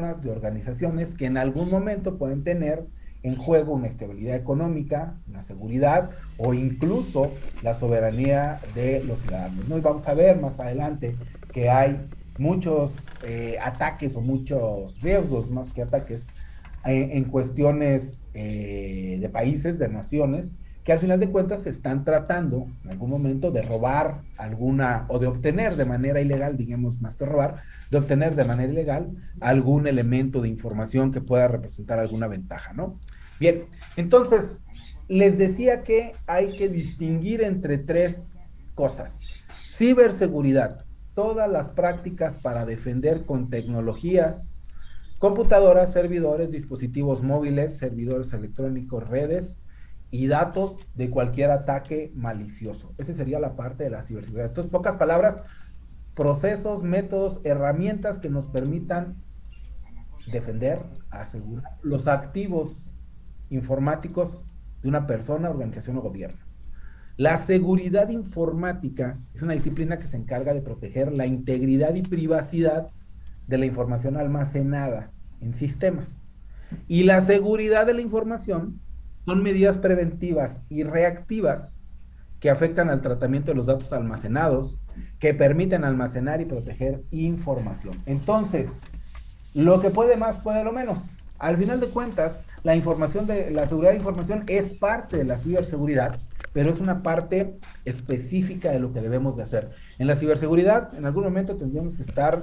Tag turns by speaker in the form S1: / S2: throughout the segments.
S1: de organizaciones que en algún momento pueden tener en juego una estabilidad económica, una seguridad o incluso la soberanía de los ciudadanos, ¿no? Y vamos a ver más adelante que hay muchos ataques o muchos riesgos más que ataques en cuestiones de países, de naciones, que al final de cuentas se están tratando en algún momento de robar alguna o de obtener de manera ilegal, digamos más que robar, de obtener de manera ilegal algún elemento de información que pueda representar alguna ventaja, ¿no? Bien, entonces les decía que hay que distinguir entre tres cosas. Ciberseguridad, todas las prácticas para defender con tecnologías, computadoras, servidores, dispositivos móviles, servidores electrónicos, redes y datos de cualquier ataque malicioso. Esa sería la parte de la ciberseguridad. Entonces, pocas palabras, procesos, métodos, herramientas que nos permitan defender, asegurar los activos informáticos de una persona, organización o gobierno. La seguridad informática es una disciplina que se encarga de proteger la integridad y privacidad de la información almacenada en sistemas. Y la seguridad de la información son medidas preventivas y reactivas que afectan al tratamiento de los datos almacenados, que permiten almacenar y proteger información. Entonces, lo que puede más puede lo menos. Al final de cuentas, la información de la seguridad de información es parte de la ciberseguridad, pero es una parte específica de lo que debemos de hacer. En la ciberseguridad, en algún momento tendríamos que estar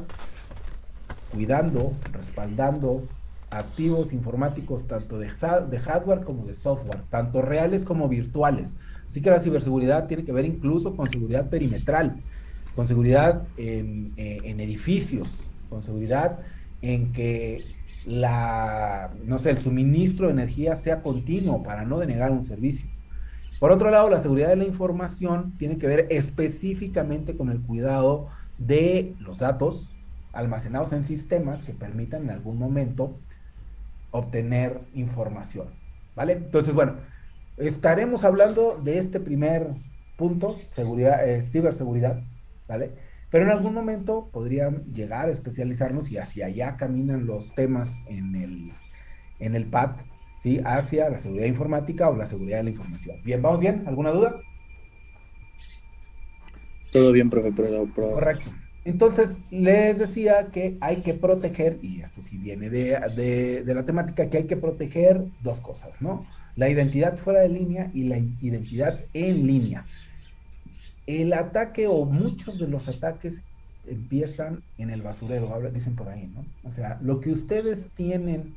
S1: cuidando, respaldando activos informáticos tanto de hardware como de software, tanto reales como virtuales. Así que la ciberseguridad tiene que ver incluso con seguridad perimetral, con seguridad en edificios, con seguridad en que no sé, el suministro de energía sea continuo para no denegar un servicio. Por otro lado, la seguridad de la información tiene que ver específicamente con el cuidado de los datos almacenados en sistemas que permitan en algún momento obtener información. ¿Vale? Entonces, bueno, estaremos hablando de este primer punto, seguridad, ciberseguridad, ¿vale? Pero en algún momento podrían llegar a especializarnos y hacia allá caminan los temas en el PAD, ¿sí? Hacia la seguridad informática o la seguridad de la información. Bien, ¿vamos bien? ¿Alguna duda?
S2: Todo bien, profe,
S1: Correcto. Entonces, les decía que hay que proteger, y esto sí viene de la temática, que hay que proteger dos cosas, ¿no? La identidad fuera de línea y la identidad en línea. El ataque o muchos de los ataques empiezan en el basurero, dicen por ahí, ¿no? O sea, lo que ustedes tienen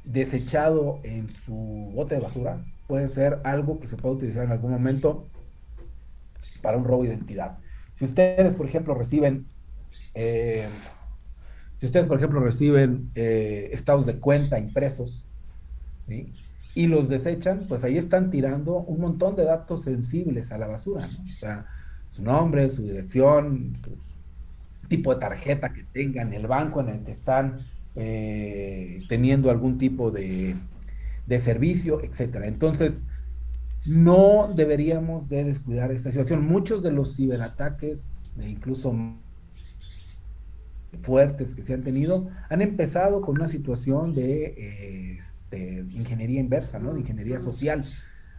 S1: desechado en su bote de basura puede ser algo que se puede utilizar en algún momento para un robo de identidad. Si ustedes, por ejemplo, reciben eh, si ustedes, por ejemplo, reciben estados de cuenta impresos, ¿sí? Y los desechan, pues ahí están tirando un montón de datos sensibles a la basura, ¿no? O sea, su nombre, su dirección, su tipo de tarjeta que tengan, el banco en el que están teniendo algún tipo de servicio, etcétera. Entonces, no deberíamos de descuidar esta situación. Muchos de los ciberataques, incluso fuertes que se han tenido, han empezado con una situación de ingeniería inversa, ¿no? De ingeniería social,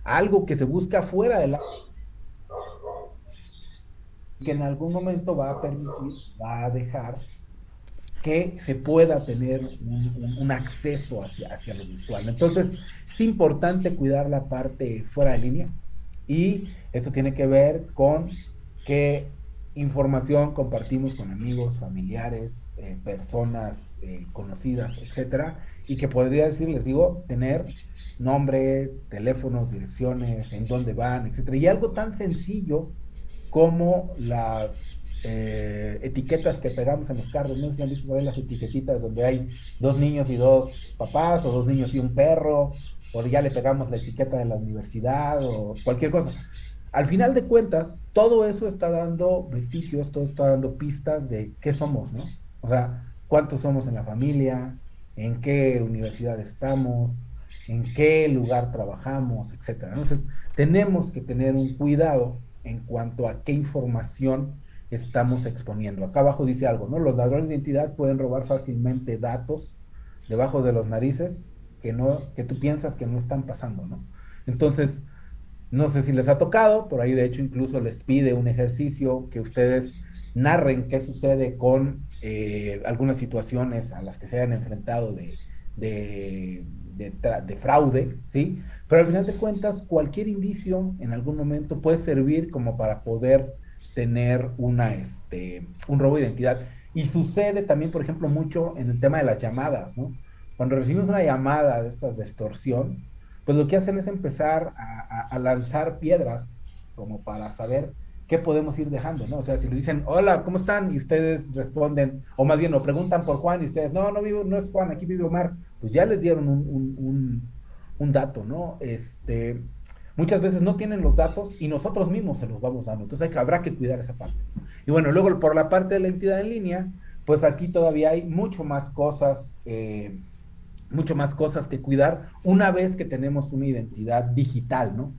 S1: algo que se busca fuera de la que en algún momento va a permitir, va a dejar que se pueda tener un acceso hacia lo virtual. Entonces, es importante cuidar la parte fuera de línea y esto tiene que ver con qué información compartimos con amigos, familiares, personas conocidas, etcétera, y que podría decir, les digo, tener nombre, teléfonos, direcciones, en dónde van, etcétera. Y algo tan sencillo como las etiquetas que pegamos en los carros. No sé si han visto por ahí las etiquetitas donde hay dos niños y dos papás, o dos niños y un perro, o ya le pegamos la etiqueta de la universidad, o cualquier cosa. Al final de cuentas, todo eso está dando vestigios, todo está dando pistas de qué somos, ¿no? O sea, cuántos somos en la familia, en qué universidad estamos, en qué lugar trabajamos, etcétera. Entonces, tenemos que tener un cuidado en cuanto a qué información estamos exponiendo. Acá abajo dice algo, ¿no? Los ladrones de identidad pueden robar fácilmente datos debajo de los narices que tú piensas que no están pasando, ¿no? Entonces, no sé si les ha tocado, por ahí de hecho incluso les pide un ejercicio que ustedes narren qué sucede con algunas situaciones a las que se hayan enfrentado de fraude, ¿sí? Pero al final de cuentas, cualquier indicio en algún momento puede servir como para poder tener un robo de identidad. Y sucede también, por ejemplo, mucho en el tema de las llamadas, ¿no? Cuando recibimos una llamada de estas de extorsión, pues lo que hacen es empezar a lanzar piedras como para saber qué podemos ir dejando, ¿no? O sea, si le dicen, hola, ¿cómo están? Y ustedes responden, o más bien lo preguntan por Juan y ustedes, no, no vivo, no es Juan, aquí vive Omar, pues ya les dieron un dato, ¿no? Muchas veces no tienen los datos y nosotros mismos se los vamos dando, entonces habrá que cuidar esa parte. Y bueno, luego por la parte de la entidad en línea, pues aquí todavía hay mucho más cosas que cuidar una vez que tenemos una identidad digital, ¿no?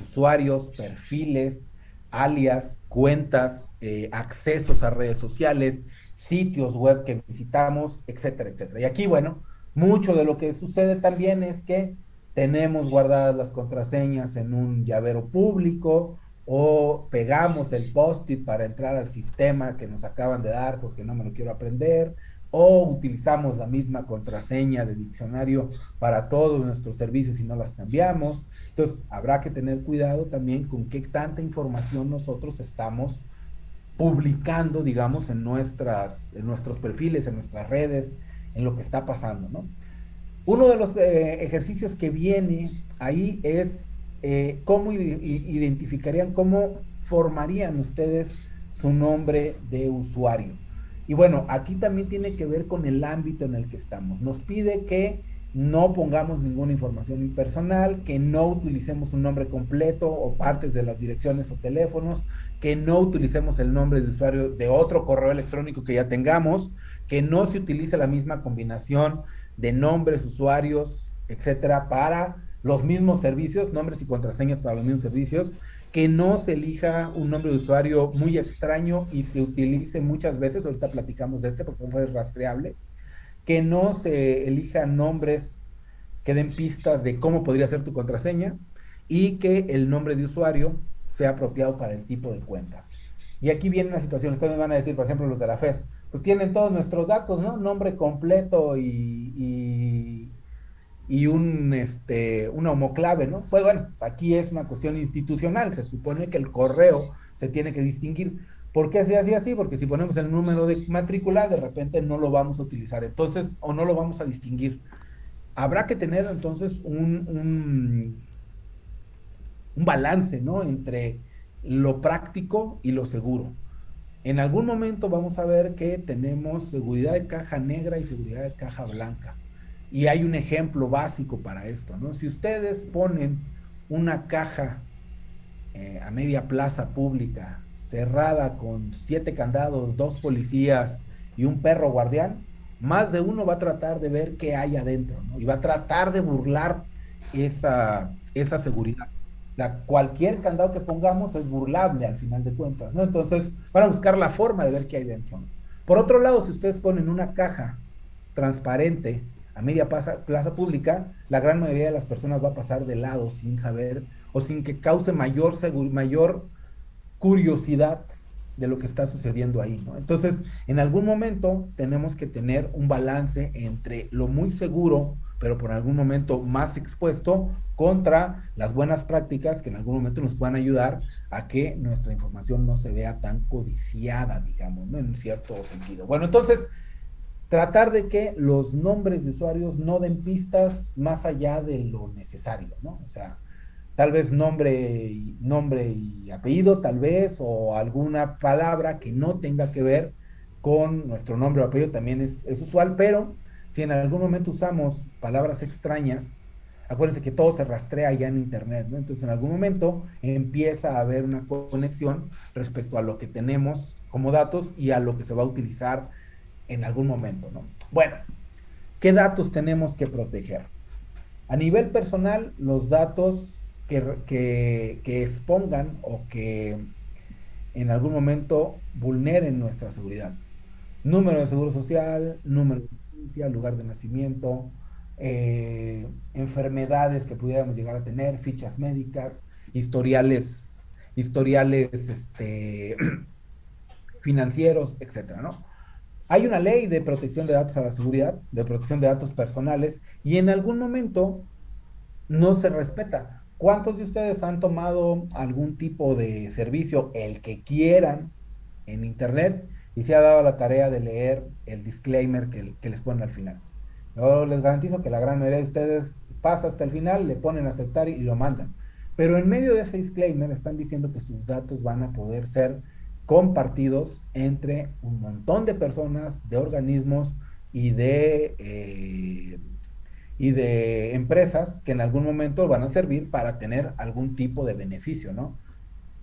S1: Usuarios, perfiles, alias, cuentas, accesos a redes sociales, sitios web que visitamos, etcétera, etcétera. Y aquí, bueno, mucho de lo que sucede también es que tenemos guardadas las contraseñas en un llavero público o pegamos el post-it para entrar al sistema que nos acaban de dar porque no me lo quiero aprender, o utilizamos la misma contraseña de diccionario para todos nuestros servicios y no las cambiamos. Entonces, habrá que tener cuidado también con qué tanta información nosotros estamos publicando, digamos, en nuestros perfiles, en nuestras redes, en lo que está pasando, ¿no? Uno de los ejercicios que viene ahí es cómo identificarían, cómo formarían ustedes su nombre de usuario. Y bueno, aquí también tiene que ver con el ámbito en el que estamos. Nos pide que no pongamos ninguna información personal, que no utilicemos un nombre completo o partes de las direcciones o teléfonos, que no utilicemos el nombre de usuario de otro correo electrónico que ya tengamos, que no se utilice la misma combinación de nombres, usuarios, etcétera, para los mismos servicios, nombres y contraseñas para los mismos servicios, que no se elija un nombre de usuario muy extraño y se utilice muchas veces, ahorita platicamos de porque no es rastreable, que no se elijan nombres que den pistas de cómo podría ser tu contraseña y que el nombre de usuario sea apropiado para el tipo de cuentas. Y aquí viene una situación, ustedes me van a decir, por ejemplo, los de la FES, pues tienen todos nuestros datos, ¿no? Nombre completo y una homoclave, ¿no? Pues bueno, aquí es una cuestión institucional, se supone que el correo se tiene que distinguir. ¿Por qué se hace así? Porque si ponemos el número de matrícula, de repente no lo vamos a utilizar, entonces, o no lo vamos a distinguir. Habrá que tener entonces un balance, ¿no? Entre lo práctico y lo seguro. En algún momento vamos a ver que tenemos seguridad de caja negra y seguridad de caja blanca. Y hay un ejemplo básico para esto, ¿no? Si ustedes ponen una caja a media plaza pública, cerrada con 7 candados, 2 policías y un perro guardián, más de uno va a tratar de ver qué hay adentro, ¿no? Y va a tratar de burlar esa seguridad. Cualquier candado que pongamos es burlable al final de cuentas, ¿no? Entonces van a buscar la forma de ver qué hay dentro, ¿no? Por otro lado, si ustedes ponen una caja transparente a media plaza pública, la gran mayoría de las personas va a pasar de lado sin saber o sin que cause mayor curiosidad de lo que está sucediendo ahí, ¿no? Entonces, en algún momento tenemos que tener un balance entre lo muy seguro, pero por algún momento más expuesto, contra las buenas prácticas que en algún momento nos puedan ayudar a que nuestra información no se vea tan codiciada, digamos, ¿no? En un cierto sentido. Bueno, entonces, tratar de que los nombres de usuarios no den pistas más allá de lo necesario, ¿no? O sea, tal vez nombre y apellido, tal vez, o alguna palabra que no tenga que ver con nuestro nombre o apellido también es usual, pero si en algún momento usamos palabras extrañas, acuérdense que todo se rastrea ya en Internet, ¿no? Entonces en algún momento empieza a haber una conexión respecto a lo que tenemos como datos y a lo que se va a utilizar en algún momento, ¿no? Bueno, ¿qué datos tenemos que proteger? A nivel personal, los datos que expongan o que en algún momento vulneren nuestra seguridad. Número de seguro social, número de licencia, lugar de nacimiento, enfermedades que pudiéramos llegar a tener, fichas médicas, historiales financieros, etcétera, ¿no? Hay una ley de protección de datos a la seguridad, de protección de datos personales, y en algún momento no se respeta. ¿Cuántos de ustedes han tomado algún tipo de servicio, el que quieran, en Internet y se ha dado la tarea de leer el disclaimer que les ponen al final? Yo les garantizo que la gran mayoría de ustedes pasa hasta el final, le ponen a aceptar y lo mandan. Pero en medio de ese disclaimer están diciendo que sus datos van a poder ser compartidos entre un montón de personas, de organismos y de empresas que en algún momento van a servir para tener algún tipo de beneficio, ¿no?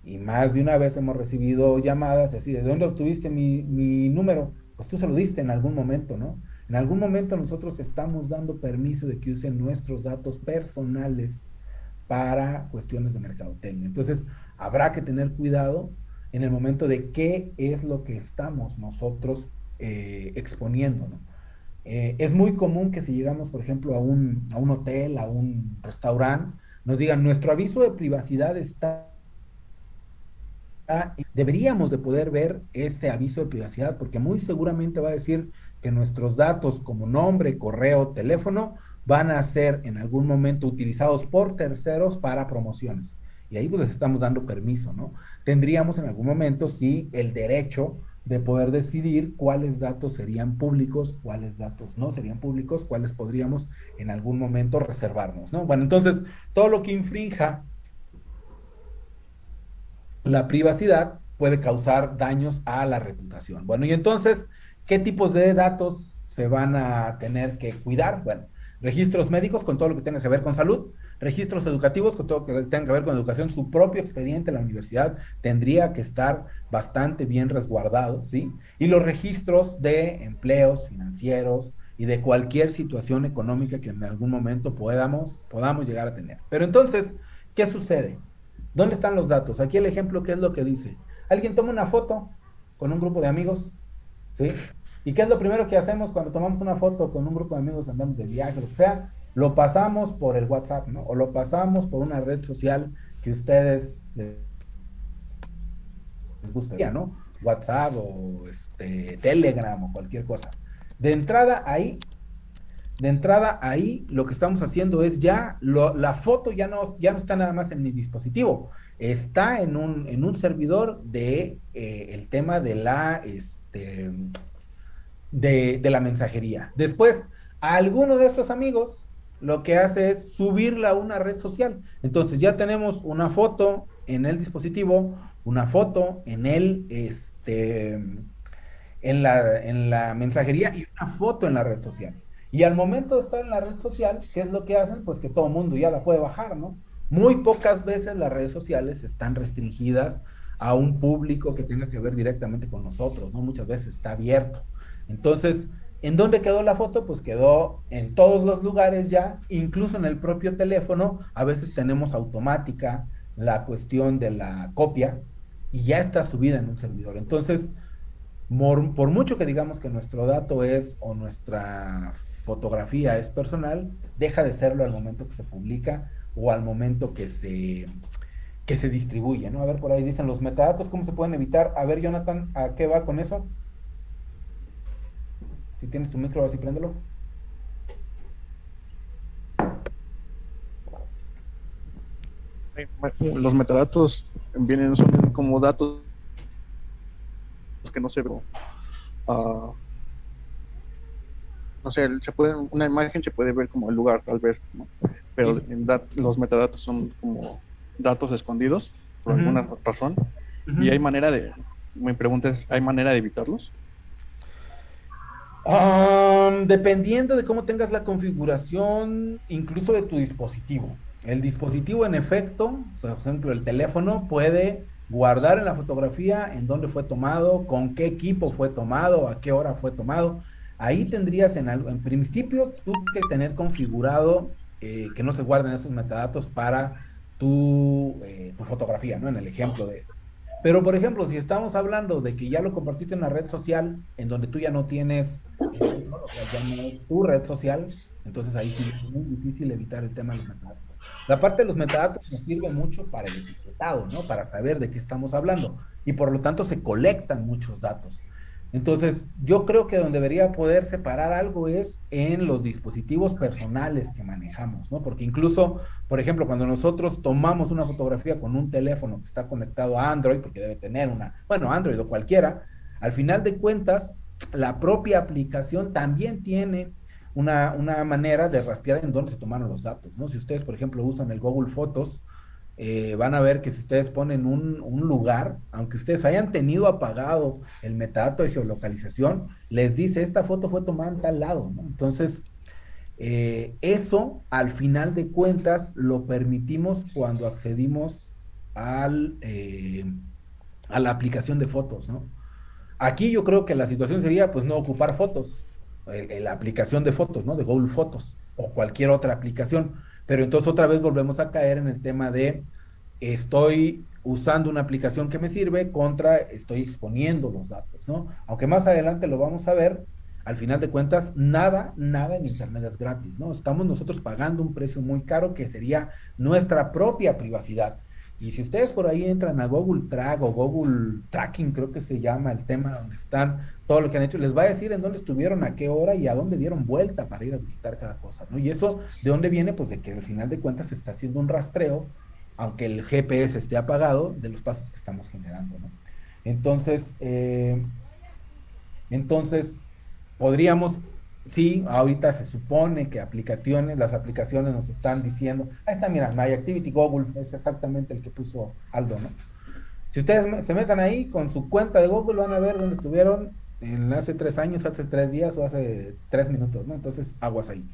S1: Y más de una vez hemos recibido llamadas así, ¿de dónde obtuviste mi número? Pues tú se lo diste en algún momento, ¿no? En algún momento nosotros estamos dando permiso de que usen nuestros datos personales para cuestiones de mercadotecnia. Entonces, habrá que tener cuidado en el momento de qué es lo que estamos nosotros exponiendo, ¿no? Es muy común que si llegamos, por ejemplo, a un hotel, a un restaurante, nos digan, nuestro aviso de privacidad está. Deberíamos de poder ver este aviso de privacidad porque muy seguramente va a decir que nuestros datos como nombre, correo, teléfono van a ser en algún momento utilizados por terceros para promociones. Y ahí pues les estamos dando permiso, ¿no? Tendríamos en algún momento, sí, el derecho de poder decidir cuáles datos serían públicos, cuáles datos no serían públicos, cuáles podríamos en algún momento reservarnos, ¿no? Bueno, entonces, todo lo que infrinja la privacidad puede causar daños a la reputación. Bueno, y entonces, ¿qué tipos de datos se van a tener que cuidar? Bueno, registros médicos con todo lo que tenga que ver con salud, registros educativos con todo lo que tenga que ver con educación, su propio expediente en la universidad tendría que estar bastante bien resguardado, ¿sí? Y los registros de empleos financieros y de cualquier situación económica que en algún momento podamos llegar a tener. Pero entonces, ¿qué sucede? ¿Dónde están los datos? Aquí el ejemplo, ¿qué es lo que dice? Alguien toma una foto con un grupo de amigos, ¿sí? ¿Y qué es lo primero que hacemos cuando tomamos una foto con un grupo de amigos, andamos de viaje, lo que sea? Lo pasamos por el WhatsApp, ¿no? O lo pasamos por una red social que ustedes les gustaría, ¿no? WhatsApp o Telegram o cualquier cosa. De entrada ahí lo que estamos haciendo es la foto ya no está nada más en mi dispositivo, está en un servidor el tema de la mensajería. Después, a alguno de estos amigos lo que hace es subirla a una red social. Entonces ya tenemos una foto en el dispositivo, una foto en la mensajería y una foto en la red social. Y al momento de estar en la red social, ¿qué es lo que hacen? Pues que todo el mundo ya la puede bajar, ¿no? Muy pocas veces las redes sociales están restringidas a un público que tenga que ver directamente con nosotros, ¿no? Muchas veces está abierto. Entonces, ¿en dónde quedó la foto? Pues quedó en todos los lugares ya, incluso en el propio teléfono. A veces tenemos automática la cuestión de la copia y ya está subida en un servidor. Entonces, por mucho que digamos que nuestro dato es o nuestra fotografía es personal, deja de serlo al momento que se publica o al momento que se distribuye, ¿no? A ver, por ahí dicen los metadatos, ¿cómo se pueden evitar? A ver, Jonathan, ¿a qué va con eso? Si tienes tu micro, así préndelo.
S2: Los metadatos son como datos que no se ven. Uh, no sé, una imagen se puede ver como el lugar, tal vez, ¿no? Pero
S1: Sí.
S2: los metadatos son como datos escondidos por alguna
S1: Ujú,
S2: razón. Y
S1: ujú.
S2: mi pregunta es, ¿hay manera de evitarlos?
S1: Dependiendo de cómo tengas la configuración, incluso de tu dispositivo. El dispositivo, en efecto, o sea, por ejemplo, el teléfono puede guardar en la fotografía en dónde fue tomado, con qué equipo fue tomado, a qué hora fue tomado. Ahí tendrías en principio tú que tener configurado que no se guarden esos metadatos para tu fotografía, ¿no? En el ejemplo de esto. Pero, por ejemplo, si estamos hablando de que ya lo compartiste en una red social en donde tú ya no tienes el control, o sea, ya no es tu red social, entonces ahí sí es muy difícil evitar el tema de los metadatos. La parte de los metadatos nos sirve mucho para el etiquetado, ¿no? Para saber de qué estamos hablando y por lo tanto se colectan muchos datos. Entonces, yo creo que donde debería poder separar algo es en los dispositivos personales que manejamos, ¿no? Porque incluso, por ejemplo, cuando nosotros tomamos una fotografía con un teléfono que está conectado a Android, porque debe tener una, bueno, Android o cualquiera, al final de cuentas, la propia aplicación también tiene una manera de rastrear en dónde se tomaron los datos, ¿no? Si ustedes, por ejemplo, usan el Google Fotos, van a ver que si ustedes ponen un lugar, aunque ustedes hayan tenido apagado el metadato de geolocalización, les dice, esta foto fue tomada en tal lado, ¿no? Entonces, eso, al final de cuentas, lo permitimos cuando accedimos a la aplicación de fotos, ¿no? Aquí yo creo que la situación sería, pues, no ocupar fotos, la aplicación de fotos, ¿no? De Google Fotos o cualquier otra aplicación. Pero entonces otra vez volvemos a caer en el tema de estoy usando una aplicación que me sirve contra estoy exponiendo los datos, ¿no? Aunque más adelante lo vamos a ver, al final de cuentas, nada en Internet es gratis, ¿no? Estamos nosotros pagando un precio muy caro que sería nuestra propia privacidad. Y si ustedes por ahí entran a Google Track o Google Tracking, creo que se llama el tema donde están todo lo que han hecho, les va a decir en dónde estuvieron, a qué hora y a dónde dieron vuelta para ir a visitar cada cosa, ¿no? Y eso, ¿de dónde viene? Pues de que al final de cuentas se está haciendo un rastreo, aunque el GPS esté apagado, de los pasos que estamos generando, ¿no? Entonces, entonces, podríamos, sí, ahorita se supone que las aplicaciones nos están diciendo, ahí está, mira, My Activity Google es exactamente el que puso Aldo, ¿no? Si ustedes se metan ahí con su cuenta de Google, van a ver dónde estuvieron en hace 3 años, hace 3 días o hace 3 minutos, ¿no? Entonces, aguas ahí.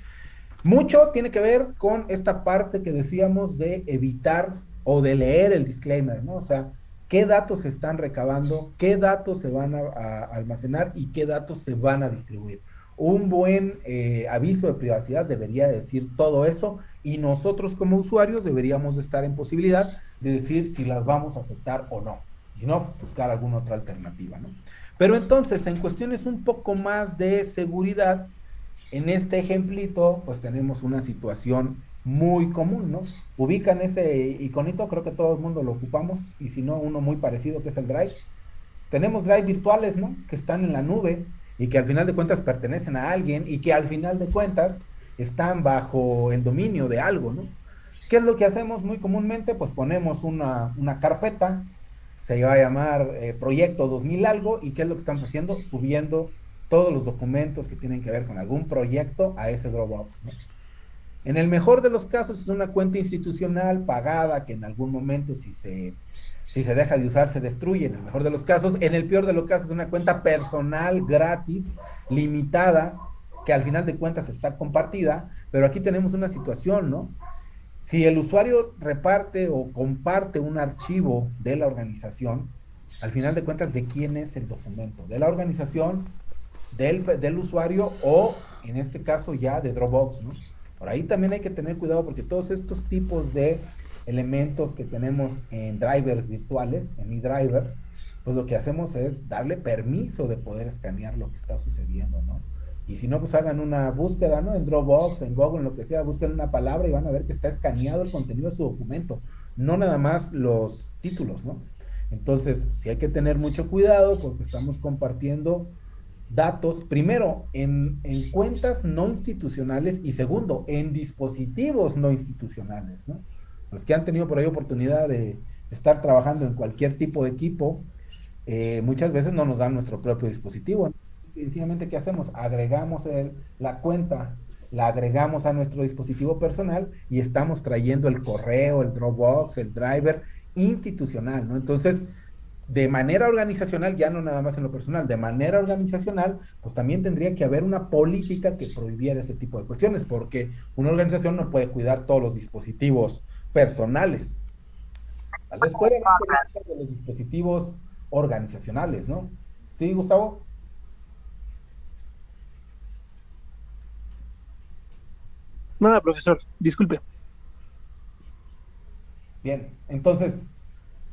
S1: Mucho tiene que ver con esta parte que decíamos de evitar o de leer el disclaimer, ¿no? O sea, qué datos se están recabando, qué datos se van a almacenar y qué datos se van a distribuir. Un buen aviso de privacidad debería decir todo eso y nosotros como usuarios deberíamos de estar en posibilidad de decir si las vamos a aceptar o no. Si no, pues buscar alguna otra alternativa, ¿no? Pero entonces, en cuestiones un poco más de seguridad, en este ejemplito, pues tenemos una situación muy común, ¿no? Ubican ese iconito, creo que todo el mundo lo ocupamos, y si no, uno muy parecido que es el Drive. Tenemos Drive virtuales, ¿no? Que están en la nube y que al final de cuentas pertenecen a alguien y que al final de cuentas están bajo el dominio de algo, ¿no? ¿Qué es lo que hacemos muy comúnmente? Pues ponemos una carpeta, se va a llamar Proyecto 2000 algo, y ¿qué es lo que estamos haciendo? Subiendo todos los documentos que tienen que ver con algún proyecto a ese Dropbox, ¿no? En el mejor de los casos es una cuenta institucional pagada que en algún momento si se deja de usar se destruye, en el mejor de los casos. En el peor de los casos es una cuenta personal gratis, limitada, que al final de cuentas está compartida, pero aquí tenemos una situación, ¿no? Si el usuario reparte o comparte un archivo de la organización, al final de cuentas, ¿de quién es el documento? ¿De la organización, del usuario o, en este caso, ya de Dropbox, ¿no? Por ahí también hay que tener cuidado porque todos estos tipos de elementos que tenemos en drivers virtuales, en eDrivers, pues lo que hacemos es darle permiso de poder escanear lo que está sucediendo, ¿no? Y si no, pues hagan una búsqueda, ¿no? En Dropbox, en Google, en lo que sea, busquen una palabra y van a ver que está escaneado el contenido de su documento, no nada más los títulos, ¿no? Entonces, sí hay que tener mucho cuidado porque estamos compartiendo datos, primero, en cuentas no institucionales y segundo, en dispositivos no institucionales, ¿no? Los que han tenido por ahí oportunidad de estar trabajando en cualquier tipo de equipo, muchas veces no nos dan nuestro propio dispositivo, ¿no? Y sencillamente, ¿qué hacemos? Agregamos la cuenta, la agregamos a nuestro dispositivo personal y estamos trayendo el correo, el Dropbox, el driver institucional, ¿no? Entonces, de manera organizacional, ya no nada más en lo personal, de manera organizacional, pues también tendría que haber una política que prohibiera este tipo de cuestiones, porque una organización no puede cuidar todos los dispositivos personales. Tal vez puede haber políticas de los dispositivos organizacionales, ¿no? ¿Sí, Gustavo?
S3: Nada, profesor, disculpe.
S1: Bien, entonces,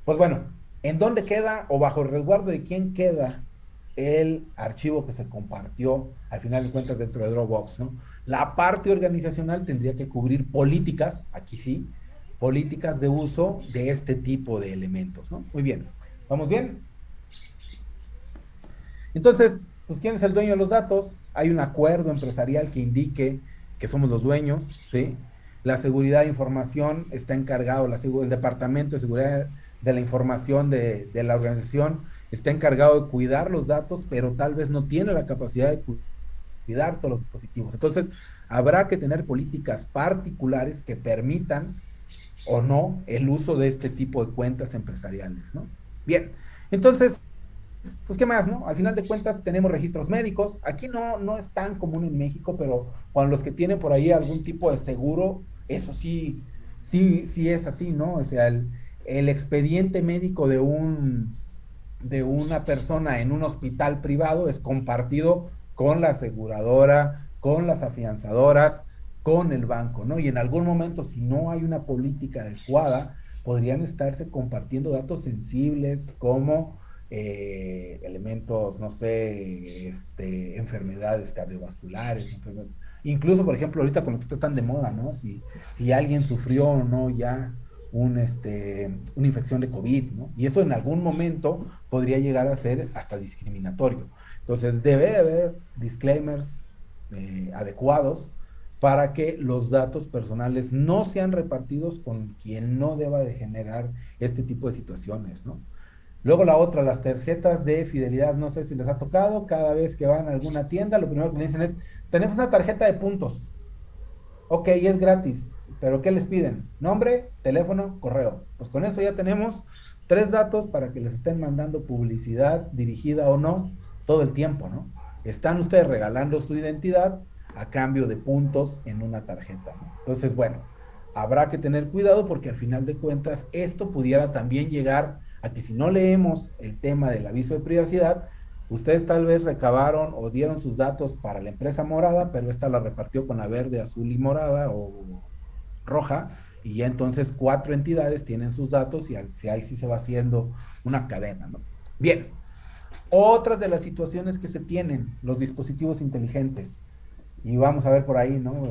S1: pues bueno. ¿En dónde queda o bajo el resguardo de quién queda el archivo que se compartió al final de cuentas dentro de Dropbox, ¿no? La parte organizacional tendría que cubrir políticas, aquí sí, políticas de uso de este tipo de elementos, ¿no? Muy bien, ¿vamos bien? Entonces, pues, ¿quién es el dueño de los datos? Hay un acuerdo empresarial que indique que somos los dueños, ¿sí? La seguridad de información está encargado, el Departamento de Seguridad de la Información de la organización está encargado de cuidar los datos, pero tal vez no tiene la capacidad de cuidar todos los dispositivos. Entonces, habrá que tener políticas particulares que permitan o no el uso de este tipo de cuentas empresariales, ¿no? Bien, entonces, pues, ¿qué más, no? Al final de cuentas tenemos registros médicos. Aquí no es tan común en México, pero cuando los que tienen por ahí algún tipo de seguro, eso sí es así, ¿no? O sea, el expediente médico de una persona en un hospital privado es compartido con la aseguradora, con las afianzadoras, con el banco, ¿no? Y en algún momento, si no hay una política adecuada, podrían estarse compartiendo datos sensibles como elementos, no sé, enfermedades cardiovasculares, incluso, por ejemplo, ahorita con lo que está tan de moda, ¿no? Si alguien sufrió o no ya una infección de COVID, ¿no? Y eso en algún momento podría llegar a ser hasta discriminatorio. Entonces, debe haber disclaimers adecuados para que los datos personales no sean repartidos con quien no deba de generar este tipo de situaciones, ¿no? Luego la otra, las tarjetas de fidelidad, no sé si les ha tocado, cada vez que van a alguna tienda, lo primero que me dicen es, tenemos una tarjeta de puntos. Ok, es gratis, pero ¿qué les piden? Nombre, teléfono, correo. Pues con eso ya tenemos 3 datos para que les estén mandando publicidad dirigida o no todo el tiempo, ¿no? Están ustedes regalando su identidad a cambio de puntos en una tarjeta, ¿no? Entonces, bueno, habrá que tener cuidado porque al final de cuentas esto pudiera también llegar a que si no leemos el tema del aviso de privacidad, ustedes tal vez recabaron o dieron sus datos para la empresa morada, pero esta la repartió con la verde, azul y morada o roja, y ya entonces 4 entidades tienen sus datos y ahí sí se va haciendo una cadena, ¿no? Bien, otras de las situaciones que se tienen, los dispositivos inteligentes, y vamos a ver por ahí, ¿no?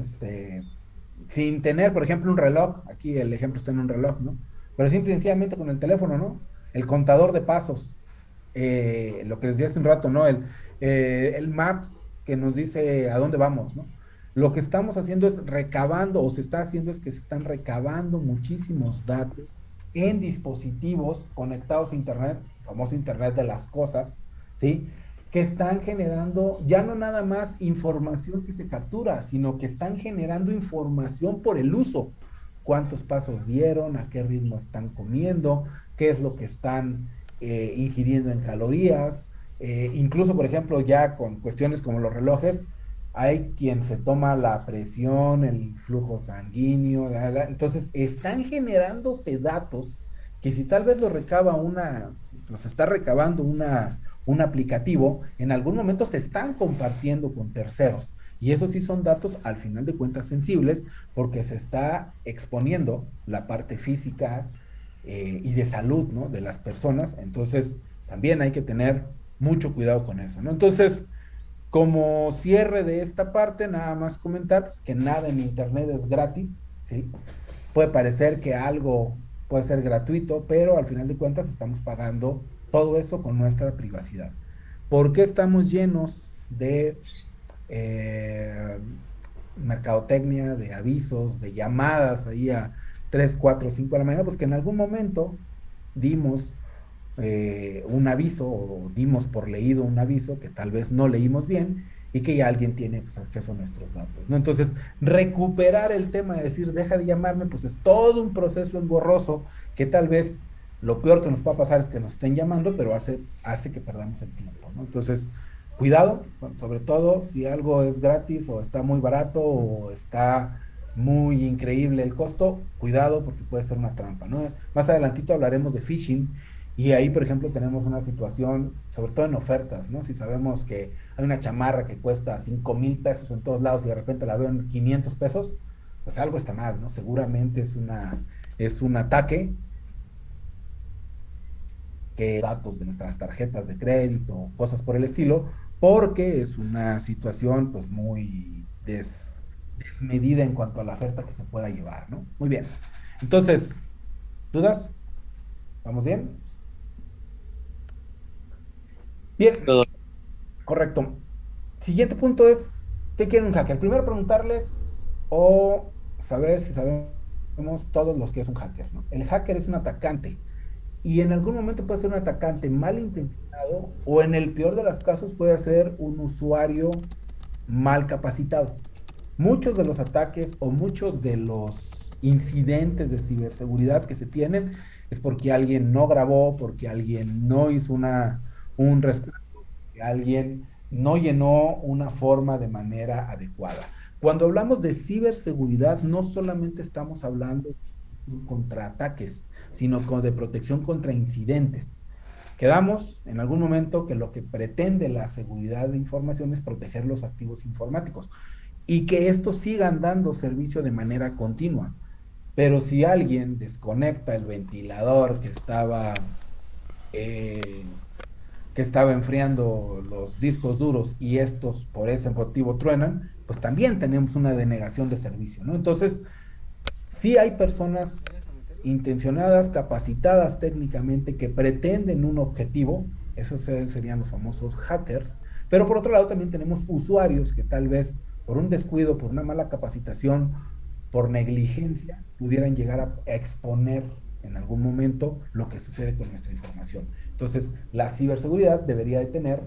S1: Sin tener, por ejemplo, un reloj, aquí el ejemplo está en un reloj, ¿no? Pero simple y sencillamente con el teléfono, ¿no? El contador de pasos, lo que les decía hace un rato, ¿no? El Maps que nos dice a dónde vamos, ¿no? Lo que estamos haciendo es recabando, o se está haciendo es que se están recabando muchísimos datos en dispositivos conectados a Internet, famoso Internet de las cosas, ¿sí? Que están generando ya no nada más información que se captura, sino que están generando información por el uso. Cuántos pasos dieron, a qué ritmo están comiendo, qué es lo que están ingiriendo en calorías, incluso, por ejemplo, ya con cuestiones como los relojes, hay quien se toma la presión, el flujo sanguíneo, entonces están generándose datos que si tal vez los está recabando un aplicativo, en algún momento se están compartiendo con terceros. Y esos sí son datos al final de cuentas sensibles porque se está exponiendo la parte física y de salud, ¿no? De las personas. Entonces, también hay que tener mucho cuidado con eso, ¿no? Entonces, como cierre de esta parte, nada más comentar pues, que nada en Internet es gratis, ¿sí? Puede parecer que algo puede ser gratuito, pero al final de cuentas estamos pagando todo eso con nuestra privacidad. ¿Por qué estamos llenos de eh, mercadotecnia, de avisos, de llamadas ahí a 3, 4, 5 de la mañana? Pues que en algún momento dimos un aviso o dimos por leído un aviso que tal vez no leímos bien y que ya alguien tiene pues, acceso a nuestros datos, ¿no? Entonces, recuperar el tema de decir, deja de llamarme, pues es todo un proceso engorroso que tal vez lo peor que nos pueda pasar es que nos estén llamando, pero hace que perdamos el tiempo, ¿no? Entonces, cuidado, sobre todo si algo es gratis o está muy barato o está muy increíble el costo, cuidado porque puede ser una trampa, ¿no? Más adelantito hablaremos de phishing y ahí, por ejemplo, tenemos una situación, sobre todo en ofertas, ¿no? Si sabemos que hay una chamarra que cuesta 5,000 pesos en todos lados y de repente la veo en 500 pesos, pues algo está mal, ¿no? Seguramente es un ataque que datos de nuestras tarjetas de crédito, cosas por el estilo, porque es una situación pues muy desmedida en cuanto a la oferta que se pueda llevar, ¿no? Muy bien. Entonces, ¿dudas? ¿Vamos bien? Bien,
S3: Todo.
S1: correcto. Siguiente punto es, ¿qué quiere un hacker? Primero preguntarles o saber si sabemos todos los que es un hacker, ¿no? El hacker es un atacante y en algún momento puede ser un atacante malintencionado o en el peor de los casos puede ser un usuario mal capacitado. Muchos de los ataques o muchos de los incidentes de ciberseguridad que se tienen es porque alguien no grabó, porque alguien no hizo un rescate, que alguien no llenó una forma de manera adecuada. Cuando hablamos de ciberseguridad, no solamente estamos hablando de contraataques, sino de protección contra incidentes. Quedamos en algún momento que lo que pretende la seguridad de información es proteger los activos informáticos y que estos sigan dando servicio de manera continua. Pero si alguien desconecta el ventilador eh, que estaba enfriando los discos duros y estos por ese motivo truenan, pues también tenemos una denegación de servicio, ¿no? Entonces, sí hay personas intencionadas, capacitadas técnicamente, que pretenden un objetivo, esos serían los famosos hackers, pero por otro lado también tenemos usuarios que tal vez por un descuido, por una mala capacitación, por negligencia, pudieran llegar a exponer en algún momento lo que sucede con nuestra información. Entonces, la ciberseguridad debería de tener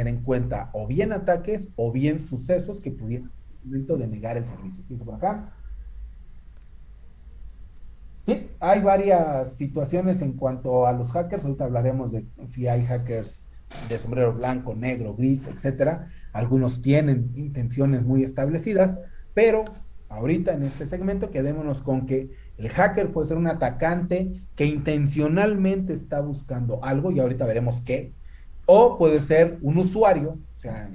S1: en cuenta o bien ataques o bien sucesos que pudieran en el momento de negar el servicio. ¿Qué por acá? Sí, hay varias situaciones en cuanto a los hackers. Ahorita hablaremos de si hay hackers de sombrero blanco, negro, gris, etcétera. Algunos tienen intenciones muy establecidas, pero ahorita en este segmento quedémonos con que el hacker puede ser un atacante que intencionalmente está buscando algo, y ahorita veremos qué, o puede ser un usuario, o sea,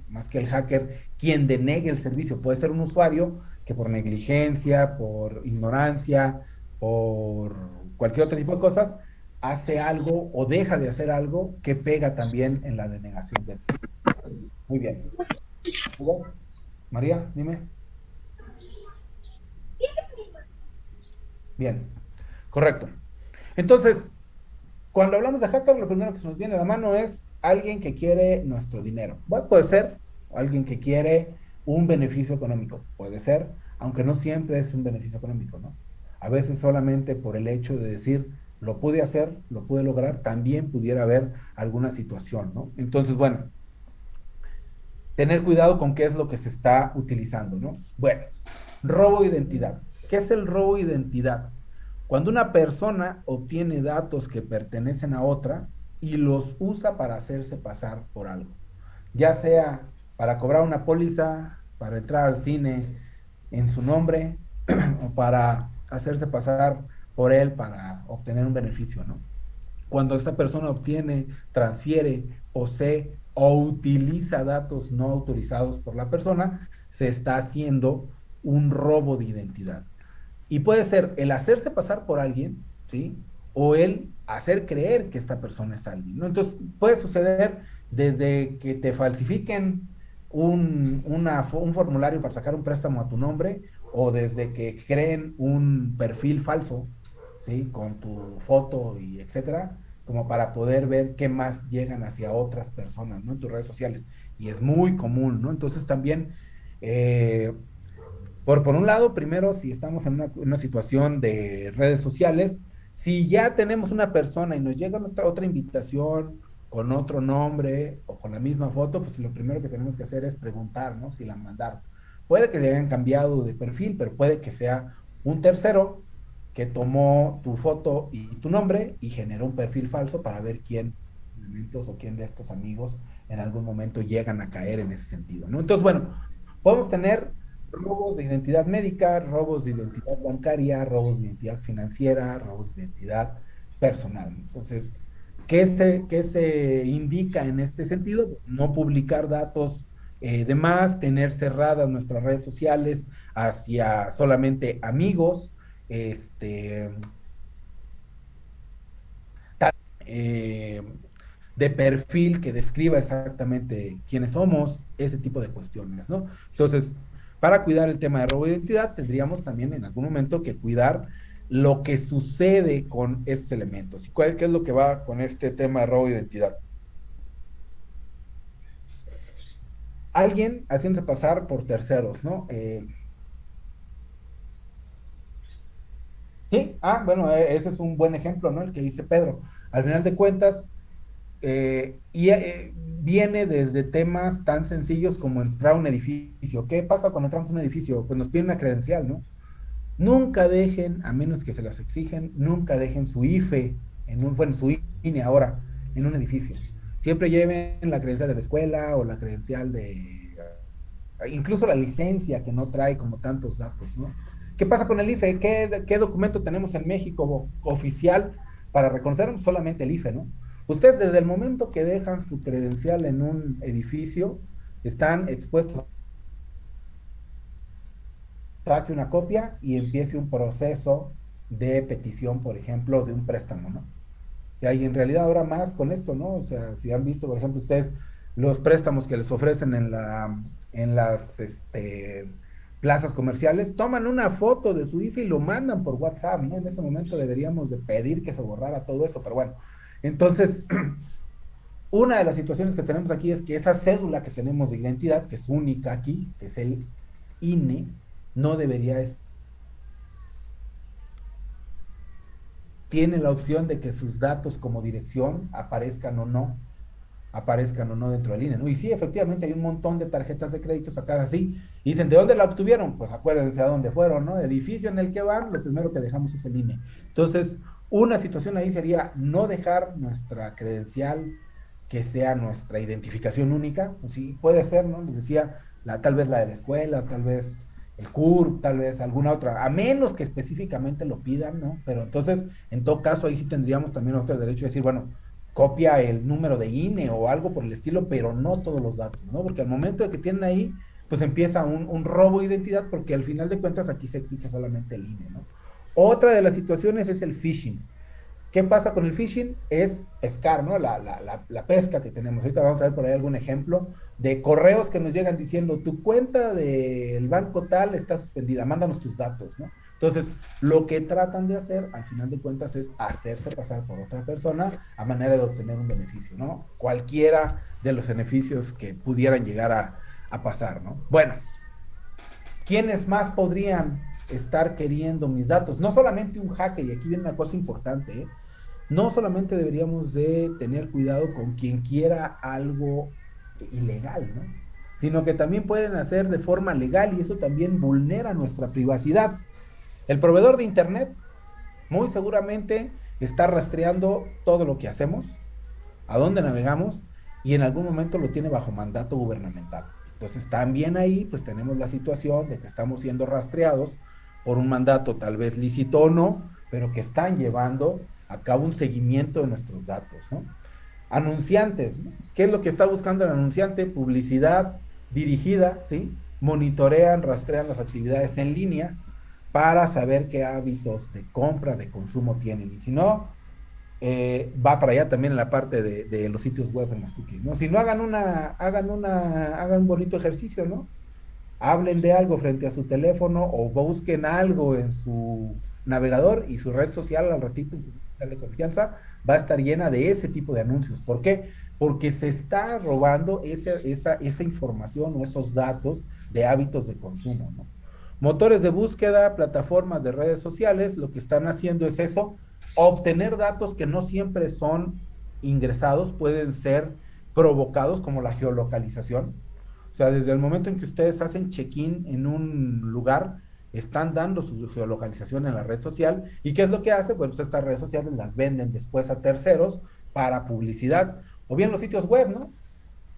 S1: más que el hacker, quien denegue el servicio, puede ser un usuario que por negligencia, por ignorancia, por cualquier otro tipo de cosas, hace algo o deja de hacer algo que pega también en la denegación del. Muy bien. María, dime. Bien, correcto. Entonces, cuando hablamos de hacker, lo primero que se nos viene a la mano es alguien que quiere nuestro dinero. Bueno, puede ser alguien que quiere un beneficio económico, puede ser, aunque no siempre es un beneficio económico, ¿no? A veces solamente por el hecho de decir, lo pude hacer, lo pude lograr, también pudiera haber alguna situación, ¿no? Entonces, bueno, tener cuidado con qué es lo que se está utilizando, ¿no? Bueno, robo de identidad. ¿Qué es el robo de identidad? Cuando una persona obtiene datos que pertenecen a otra y los usa para hacerse pasar por algo, ya sea para cobrar una póliza, para entrar al cine en su nombre o para hacerse pasar por él para obtener un beneficio, ¿no? Cuando esta persona obtiene, transfiere, posee o utiliza datos no autorizados por la persona, se está haciendo un robo de identidad. Y puede ser el hacerse pasar por alguien, ¿sí? O el hacer creer que esta persona es alguien, ¿no? Entonces, puede suceder desde que te falsifiquen un formulario para sacar un préstamo a tu nombre, o desde que creen un perfil falso, ¿sí? Con tu foto y etcétera, como para poder ver qué más llegan hacia otras personas, ¿no? En tus redes sociales. Y es muy común, ¿no? Entonces también, eh, por un lado, primero, si estamos en una situación de redes sociales, si ya tenemos una persona y nos llega otra invitación con otro nombre o con la misma foto, pues lo primero que tenemos que hacer es preguntar, ¿no? Si la mandaron. Puede que se hayan cambiado de perfil, pero puede que sea un tercero que tomó tu foto y tu nombre y generó un perfil falso para ver quién elementos o quién de estos amigos en algún momento llegan a caer en ese sentido, ¿no? Entonces, bueno, podemos tener robos de identidad médica, robos de identidad bancaria, robos de identidad financiera, robos de identidad personal. Entonces, ¿qué se indica en este sentido? No publicar datos de más, tener cerradas nuestras redes sociales hacia solamente amigos, este, eh, de perfil que describa exactamente quiénes somos, ese tipo de cuestiones, ¿no? Entonces, para cuidar el tema de robo de identidad, tendríamos también en algún momento que cuidar lo que sucede con estos elementos. ¿Y qué es lo que va con este tema de robo de identidad? Alguien haciéndose pasar por terceros, ¿no? Sí, bueno, ese es un buen ejemplo, ¿no? El que dice Pedro. Al final de cuentas, viene desde temas tan sencillos como entrar a un edificio. ¿Qué pasa cuando entramos a un edificio? Pues nos piden una credencial, ¿no? Nunca dejen, a menos que se las exigen, nunca dejen su IFE, su INE ahora, en un edificio. Siempre lleven la credencial de la escuela o la credencial incluso la licencia que no trae como tantos datos, ¿no? ¿Qué pasa con el IFE? ¿Qué documento tenemos en México oficial para reconocer? Solamente el IFE, ¿no? Ustedes desde el momento que dejan su credencial en un edificio, están expuestos saque una copia y empiece un proceso de petición, por ejemplo, de un préstamo, ¿no? Y hay en realidad ahora más con esto, ¿no? O sea, si han visto, por ejemplo, ustedes los préstamos que les ofrecen en las plazas comerciales, toman una foto de su IFE y lo mandan por WhatsApp, ¿no? En ese momento deberíamos de pedir que se borrara todo eso, pero bueno. Entonces, una de las situaciones que tenemos aquí es que esa cédula que tenemos de identidad, que es única aquí, que es el INE, no debería tiene la opción de que sus datos como dirección aparezcan o no dentro del INE, ¿no? Y sí, efectivamente hay un montón de tarjetas de crédito sacadas así. Y dicen, ¿de dónde la obtuvieron? Pues acuérdense a dónde fueron, ¿no? El edificio en el que van, lo primero que dejamos es el INE. Entonces, una situación ahí sería no dejar nuestra credencial que sea nuestra identificación única. Pues sí, puede ser, ¿no? Les decía, tal vez la de la escuela, tal vez el CURP, tal vez alguna otra, a menos que específicamente lo pidan, ¿no? Pero entonces, en todo caso, ahí sí tendríamos también otro derecho a decir, bueno, copia el número de INE o algo por el estilo, pero no todos los datos, ¿no? Porque al momento de que tienen ahí, pues empieza un robo de identidad, porque al final de cuentas aquí se exige solamente el INE, ¿no? Otra de las situaciones es el phishing. ¿Qué pasa con el phishing? Es pescar, ¿no? La pesca que tenemos. Ahorita vamos a ver por ahí algún ejemplo de correos que nos llegan diciendo, tu cuenta del banco tal está suspendida, mándanos tus datos, ¿no? Entonces, lo que tratan de hacer, al final de cuentas, es hacerse pasar por otra persona a manera de obtener un beneficio, ¿no? Cualquiera de los beneficios que pudieran llegar a pasar, ¿no? Bueno, ¿quiénes más podrían estar queriendo mis datos? No solamente un hacker, y aquí viene una cosa importante, ¿eh? No solamente deberíamos de tener cuidado con quien quiera algo ilegal, ¿no? Sino que también pueden hacer de forma legal y eso también vulnera nuestra privacidad. El proveedor de Internet muy seguramente está rastreando todo lo que hacemos, a dónde navegamos y en algún momento lo tiene bajo mandato gubernamental. Entonces también ahí pues tenemos la situación de que estamos siendo rastreados por un mandato tal vez lícito o no, pero que están llevando a cabo un seguimiento de nuestros datos, ¿no? Anunciantes, ¿no? ¿Qué es lo que está buscando el anunciante? Publicidad dirigida, ¿sí? Monitorean, rastrean las actividades en línea para saber qué hábitos de compra, de consumo tienen. Y si no, va para allá también en la parte de los sitios web en las cookies, ¿no? Si no hagan un bonito ejercicio, ¿no? Hablen de algo frente a su teléfono o busquen algo en su navegador y su red social al ratito, en su red social de confianza, va a estar llena de ese tipo de anuncios. ¿Por qué? Porque se está robando esa información o esos datos de hábitos de consumo, ¿no? Motores de búsqueda, plataformas de redes sociales, lo que están haciendo es eso, obtener datos que no siempre son ingresados, pueden ser provocados como la geolocalización. O sea, desde el momento en que ustedes hacen check-in en un lugar, están dando su geolocalización en la red social. ¿Y qué es lo que hace? Pues estas redes sociales las venden después a terceros para publicidad. O bien los sitios web, ¿no?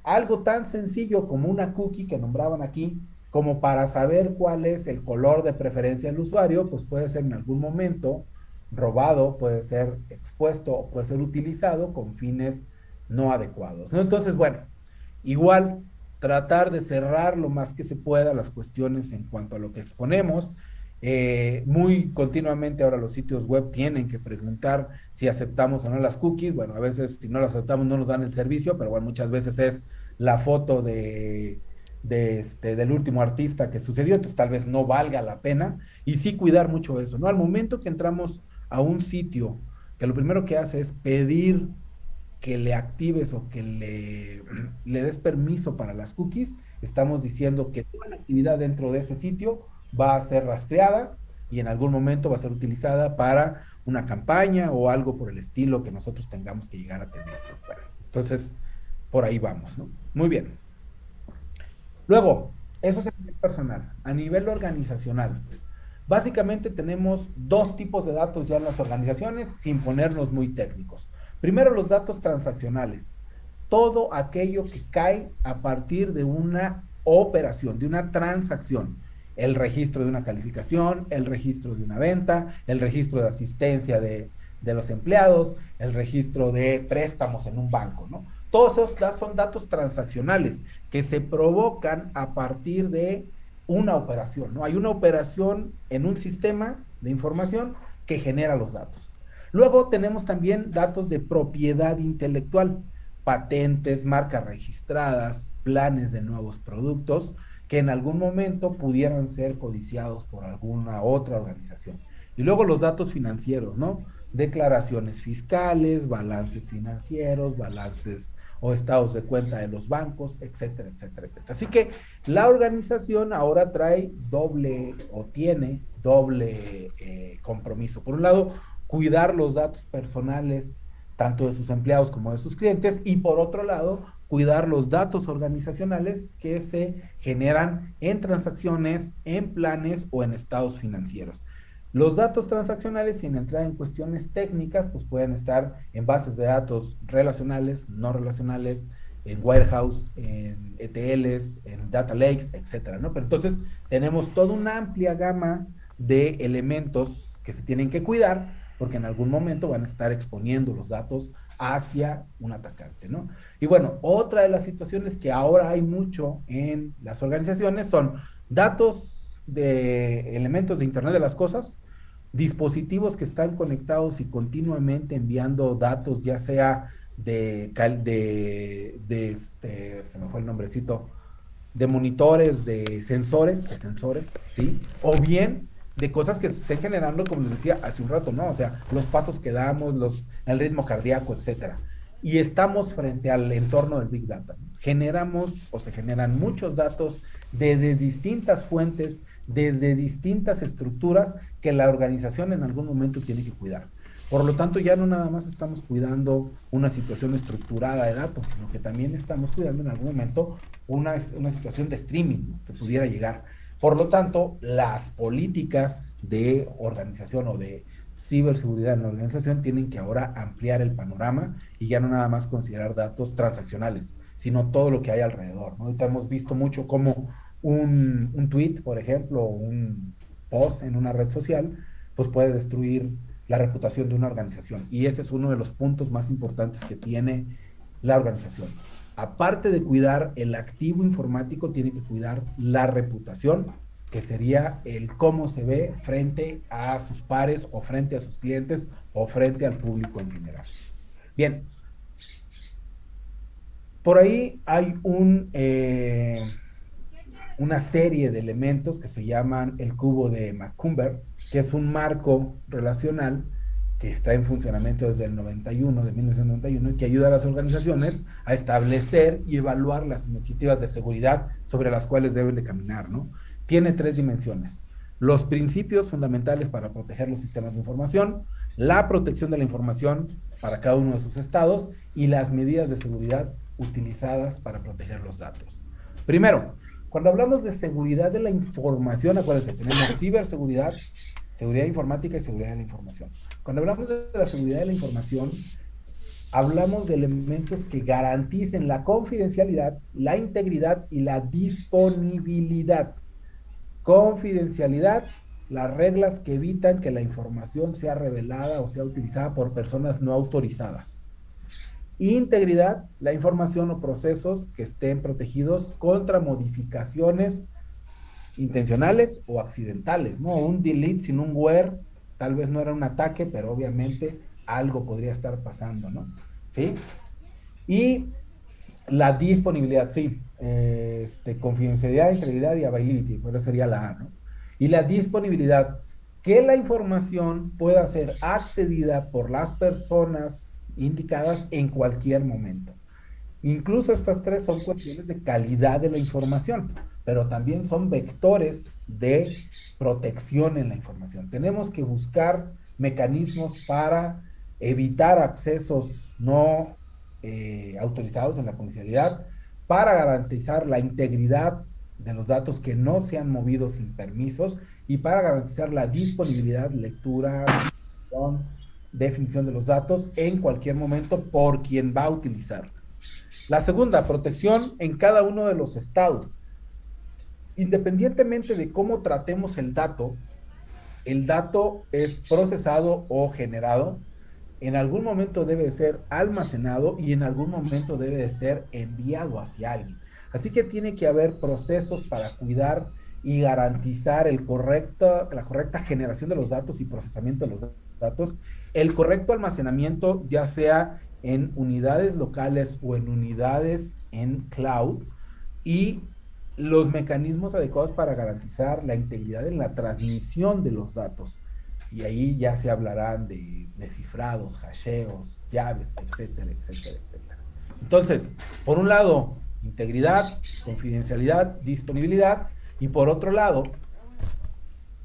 S1: Algo tan sencillo como una cookie que nombraban aquí, como para saber cuál es el color de preferencia del usuario, pues puede ser en algún momento robado, puede ser expuesto o puede ser utilizado con fines no adecuados, ¿no? Entonces, bueno, igual tratar de cerrar lo más que se pueda las cuestiones en cuanto a lo que exponemos Muy continuamente ahora los sitios web tienen que preguntar si aceptamos o no las cookies. Bueno, a veces si no las aceptamos no nos dan el servicio, pero bueno, muchas veces es la foto del último artista que sucedió, entonces tal vez no valga la pena. Y sí cuidar mucho eso, ¿no? Al momento que entramos a un sitio, que lo primero que hace es pedir que le actives o que le des permiso para las cookies, estamos diciendo que toda la actividad dentro de ese sitio va a ser rastreada y en algún momento va a ser utilizada para una campaña o algo por el estilo que nosotros tengamos que llegar a tener. Bueno, entonces, por ahí vamos, ¿no? Muy bien. Luego, eso es a nivel personal. A nivel organizacional, básicamente tenemos dos tipos de datos ya en las organizaciones, sin ponernos muy técnicos. Primero, los datos transaccionales. Todo aquello que cae a partir de una operación, de una transacción. El registro de una calificación, el registro de una venta, el registro de asistencia de los empleados, el registro de préstamos en un banco, ¿no? Todos esos son datos transaccionales que se provocan a partir de una operación, ¿no? Hay una operación en un sistema de información que genera los datos. Luego tenemos también datos de propiedad intelectual, patentes, marcas registradas, planes de nuevos productos que en algún momento pudieran ser codiciados por alguna otra organización. Y luego los datos financieros, ¿no? Declaraciones fiscales, balances financieros, balances o estados de cuenta de los bancos, etcétera, etcétera, etcétera. Así que la organización ahora trae doble o tiene doble compromiso. Por un lado, cuidar los datos personales tanto de sus empleados como de sus clientes y por otro lado, cuidar los datos organizacionales que se generan en transacciones, en planes o en estados financieros. Los datos transaccionales, sin entrar en cuestiones técnicas, pues pueden estar en bases de datos relacionales, no relacionales, en warehouse, en ETLs, en data lakes, etcétera, ¿no? Pero entonces tenemos toda una amplia gama de elementos que se tienen que cuidar porque en algún momento van a estar exponiendo los datos hacia un atacante, ¿no? Y bueno, otra de las situaciones que ahora hay mucho en las organizaciones son datos de elementos de Internet de las cosas, dispositivos que están conectados y continuamente enviando datos, ya sea se me fue el nombrecito, de monitores, de sensores, ¿sí? O bien de cosas que se estén generando, como les decía hace un rato, ¿no? O sea, los pasos que damos, el ritmo cardíaco, etcétera. Y estamos frente al entorno del Big Data. Generamos o se generan muchos datos desde distintas fuentes, desde distintas estructuras que la organización en algún momento tiene que cuidar. Por lo tanto, ya no nada más estamos cuidando una situación estructurada de datos, sino que también estamos cuidando en algún momento una situación de streaming, ¿no? Que pudiera llegar. Por lo tanto, las políticas de organización o de ciberseguridad en la organización tienen que ahora ampliar el panorama y ya no nada más considerar datos transaccionales, sino todo lo que hay alrededor, ¿no? Ahorita hemos visto mucho como un tweet, por ejemplo, o un post en una red social, pues puede destruir la reputación de una organización. Y ese es uno de los puntos más importantes que tiene la organización. Aparte de cuidar el activo informático, tiene que cuidar la reputación, que sería el cómo se ve frente a sus pares o frente a sus clientes o frente al público en general. Bien. Por ahí hay una serie de elementos que se llaman el cubo de Macumber, que es un marco relacional que está en funcionamiento desde el 91, de 1991, y que ayuda a las organizaciones a establecer y evaluar las iniciativas de seguridad sobre las cuales deben de caminar, ¿no? Tiene 3 dimensiones. Los principios fundamentales para proteger los sistemas de información, la protección de la información para cada uno de sus estados y las medidas de seguridad utilizadas para proteger los datos. Primero, cuando hablamos de seguridad de la información, acuérdense, tenemos ciberseguridad, seguridad informática y seguridad de la información. Cuando hablamos de la seguridad de la información, hablamos de elementos que garanticen la confidencialidad, la integridad y la disponibilidad. Confidencialidad, las reglas que evitan que la información sea revelada o sea utilizada por personas no autorizadas. Integridad, la información o procesos que estén protegidos contra modificaciones intencionales o accidentales, ¿no? Un delete sin un where, tal vez no era un ataque, pero obviamente algo podría estar pasando, ¿no? ¿Sí? Y la disponibilidad, sí, confidencialidad, integridad y availability, pero sería la A, ¿no? Y la disponibilidad, que la información pueda ser accedida por las personas indicadas en cualquier momento. Incluso estas tres son cuestiones de calidad de la información, pero también son vectores de protección en la información. Tenemos que buscar mecanismos para evitar accesos no autorizados en la confidencialidad, para garantizar la integridad de los datos que no se han movido sin permisos y para garantizar la disponibilidad, lectura, definición de los datos en cualquier momento por quien va a utilizarla. La segunda, protección en cada uno de los estados. Independientemente de cómo tratemos el dato es procesado o generado, en algún momento debe ser almacenado y en algún momento debe de ser enviado hacia alguien. Así que tiene que haber procesos para cuidar y garantizar la correcta generación de los datos y procesamiento de los datos, el correcto almacenamiento, ya sea en unidades locales o en unidades en cloud, y los mecanismos adecuados para garantizar la integridad en la transmisión de los datos. Y ahí ya se hablarán de cifrados, hasheos, llaves, etcétera, etcétera, etcétera. Entonces, por un lado, integridad, confidencialidad, disponibilidad, y por otro lado,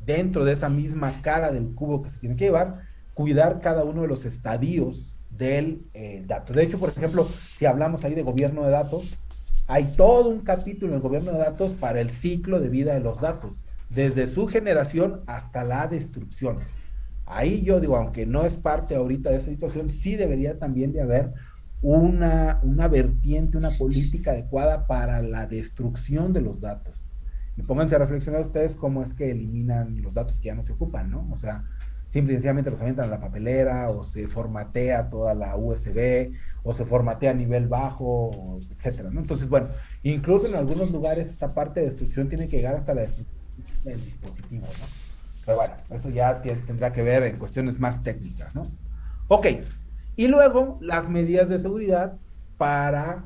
S1: dentro de esa misma cara del cubo que se tiene que llevar, cuidar cada uno de los estadios del dato. De hecho, por ejemplo, si hablamos ahí de gobierno de datos, hay todo un capítulo en el gobierno de datos para el ciclo de vida de los datos, desde su generación hasta la destrucción. Ahí yo digo, aunque no es parte ahorita de esa situación, sí debería también de haber una vertiente, una política adecuada para la destrucción de los datos. Y pónganse a reflexionar ustedes cómo es que eliminan los datos que ya no se ocupan, ¿no? O sea, simple y sencillamente los avientan a la papelera, o se formatea toda la USB, o se formatea a nivel bajo, etcétera, ¿no? Entonces, bueno, incluso en algunos lugares esta parte de destrucción tiene que llegar hasta la destrucción del dispositivo, ¿no? Pero bueno, eso ya tendrá que ver en cuestiones más técnicas, ¿no? Ok, y luego las medidas de seguridad para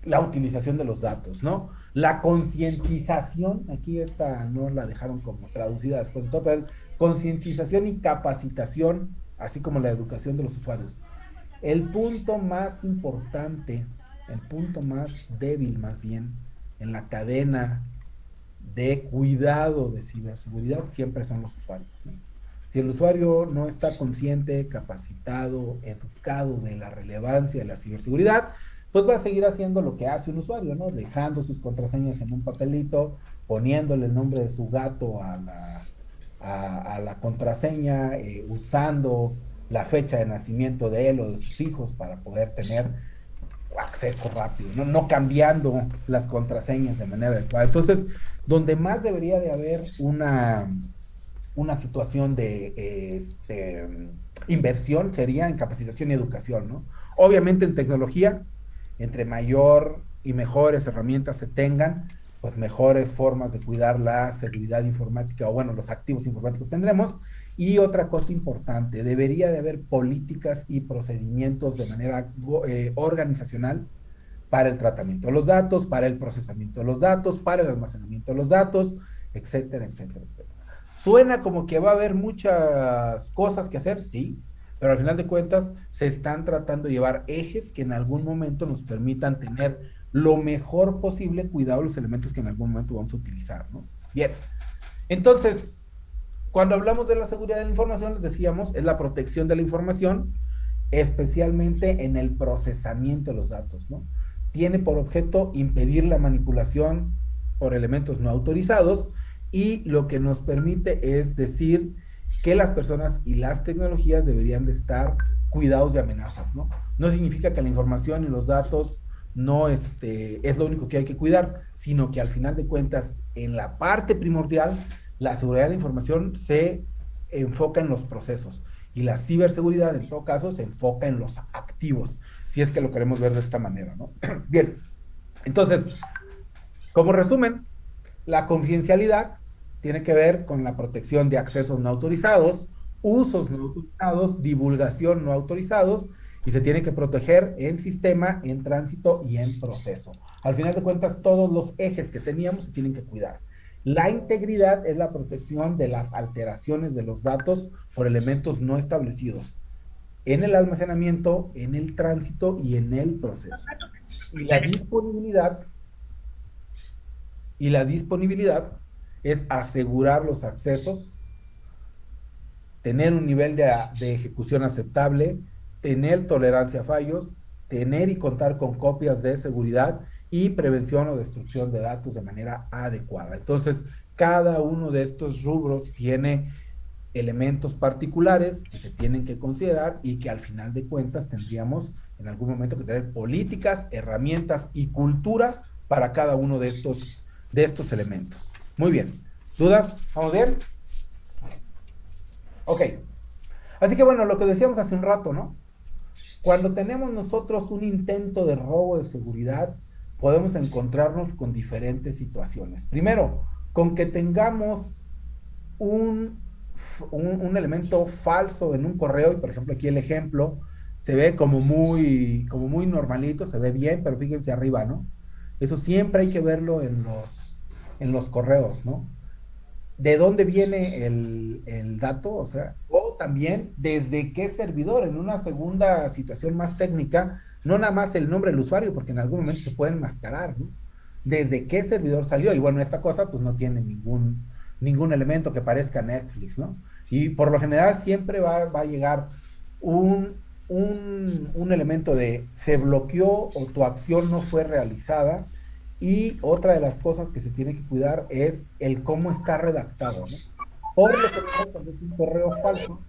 S1: la utilización de los datos, ¿no? La concientización, aquí esta no la dejaron como traducida después de todo, pero concientización y capacitación, así como la educación de los usuarios. El punto más importante, el punto más débil más bien, en la cadena de cuidado de ciberseguridad siempre son los usuarios, ¿no? Si el usuario no está consciente, capacitado, educado de la relevancia de la ciberseguridad, pues va a seguir haciendo lo que hace un usuario, ¿no? Dejando sus contraseñas en un papelito, poniéndole el nombre de su gato a la contraseña, usando la fecha de nacimiento de él o de sus hijos para poder tener acceso rápido, no cambiando las contraseñas de manera adecuada. Entonces, donde más debería de haber una situación de inversión sería en capacitación y educación, ¿no? Obviamente en tecnología, entre mayor y mejores herramientas se tengan, pues mejores formas de cuidar la seguridad informática, o bueno, los activos informáticos tendremos. Y otra cosa importante, debería de haber políticas y procedimientos de manera organizacional para el tratamiento de los datos, para el procesamiento de los datos, para el almacenamiento de los datos, etcétera, etcétera, etcétera. Suena como que va a haber muchas cosas que hacer, sí, pero al final de cuentas se están tratando de llevar ejes que en algún momento nos permitan tener lo mejor posible cuidado los elementos que en algún momento vamos a utilizar, ¿no? Bien, entonces, cuando hablamos de la seguridad de la información, les decíamos, es la protección de la información, especialmente en el procesamiento de los datos, ¿no? Tiene por objeto impedir la manipulación por elementos no autorizados, y lo que nos permite es decir que las personas y las tecnologías deberían de estar cuidados de amenazas, ¿no? No significa que la información y los datos no es lo único que hay que cuidar, sino que al final de cuentas, en la parte primordial, la seguridad de la información se enfoca en los procesos, y la ciberseguridad, en todo caso, se enfoca en los activos, si es que lo queremos ver de esta manera, ¿no? Bien, entonces, como resumen, La confidencialidad tiene que ver con la protección de accesos no autorizados, usos no autorizados, divulgación no autorizados, y se tiene que proteger en sistema, en tránsito y en proceso. Al final de cuentas, todos los ejes que teníamos se tienen que cuidar. La integridad es la protección de las alteraciones de los datos por elementos no establecidos en el almacenamiento, en el tránsito y en el proceso. Y la disponibilidad es asegurar los accesos, tener un nivel de ejecución aceptable, tener tolerancia a fallos, tener y contar con copias de seguridad y prevención o destrucción de datos de manera adecuada. Entonces, cada uno de estos rubros tiene elementos particulares que se tienen que considerar y que al final de cuentas tendríamos en algún momento que tener políticas, herramientas y cultura para cada uno de estos elementos. Muy bien. ¿Dudas? ¿Vamos bien? Ok. Así que bueno, lo que decíamos hace un rato, ¿no? Cuando tenemos nosotros un intento de robo de seguridad, podemos encontrarnos con diferentes situaciones. Primero, con que tengamos un, un elemento falso en un correo, y por ejemplo aquí el ejemplo se ve como muy normalito, se ve bien, pero fíjense arriba, ¿no? Eso siempre hay que verlo en los correos, ¿no? De dónde viene el dato, o sea, o también desde qué servidor, en una segunda situación más técnica, no nada más el nombre del usuario, porque en algún momento se pueden enmascarar, ¿no? Desde qué servidor salió, y bueno, esta cosa pues no tiene ningún elemento que parezca Netflix, ¿no? Y por lo general siempre va a llegar un elemento de se bloqueó o tu acción no fue realizada, y otra de las cosas que se tiene que cuidar es el cómo está redactado, ¿no? Por lo que cuando es un correo falso,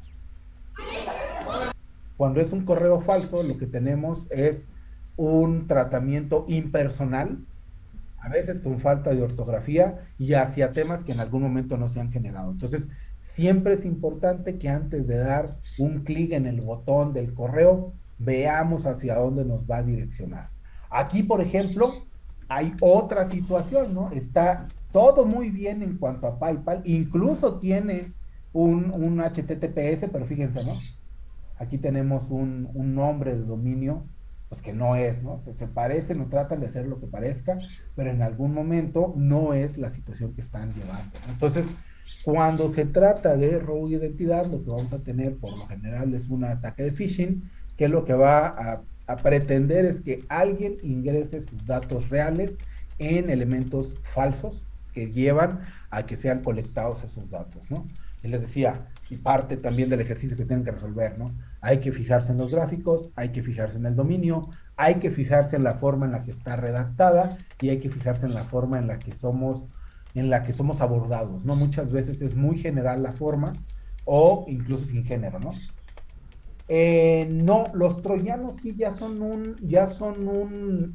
S1: cuando es un correo falso, lo que tenemos es un tratamiento impersonal, a veces con falta de ortografía y hacia temas que en algún momento no se han generado. Entonces, siempre es importante que antes de dar un clic en el botón del correo, veamos hacia dónde nos va a direccionar. Aquí, por ejemplo, hay otra situación, ¿no? Está todo muy bien en cuanto a PayPal, incluso tiene un HTTPS, pero fíjense, ¿no? Aquí tenemos un nombre de dominio, pues que no es, ¿no? Se parecen o tratan de hacer lo que parezca, pero en algún momento no es la situación que están llevando, ¿no? Entonces, cuando se trata de robo de identidad, lo que vamos a tener por lo general es un ataque de phishing, que lo que va a pretender es que alguien ingrese sus datos reales en elementos falsos que llevan a que sean colectados esos datos, ¿no? Y les decía, y parte también del ejercicio que tienen que resolver, ¿no? Hay que fijarse en los gráficos, hay que fijarse en el dominio, hay que fijarse en la forma en la que está redactada y hay que fijarse en la forma en la que somos abordados, ¿no? Muchas veces es muy general la forma o incluso sin género, ¿no? No, los troyanos sí ya son un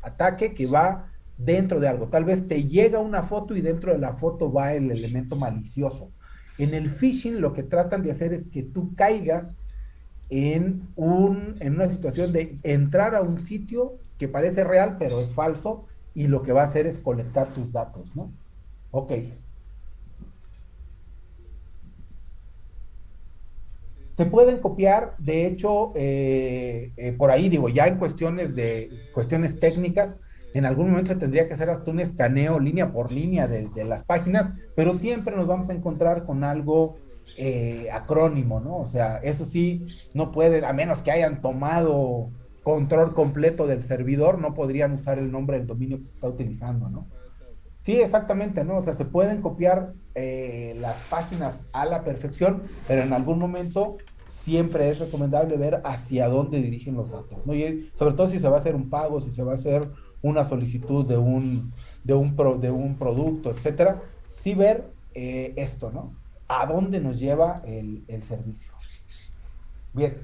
S1: ataque que va dentro de algo. Tal vez te llega una foto y dentro de la foto va el elemento malicioso. En el phishing lo que tratan de hacer es que tú caigas en una situación de entrar a un sitio que parece real, pero es falso, y lo que va a hacer es colectar tus datos, ¿no? Ok. Se pueden copiar, de hecho, por ahí digo, ya en cuestiones técnicas, en algún momento se tendría que hacer hasta un escaneo línea por línea de las páginas, pero siempre nos vamos a encontrar con algo acrónimo, ¿no? O sea, eso sí, no pueden, a menos que hayan tomado control completo del servidor, no podrían usar el nombre del dominio que se está utilizando, ¿no? Sí, exactamente, ¿no? O sea, se pueden copiar las páginas a la perfección, pero en algún momento siempre es recomendable ver hacia dónde dirigen los datos, ¿no? Y sobre todo si se va a hacer un pago, si se va a hacer una solicitud de un producto, etcétera, sí ver esto, ¿no? ¿A dónde nos lleva el servicio? Bien.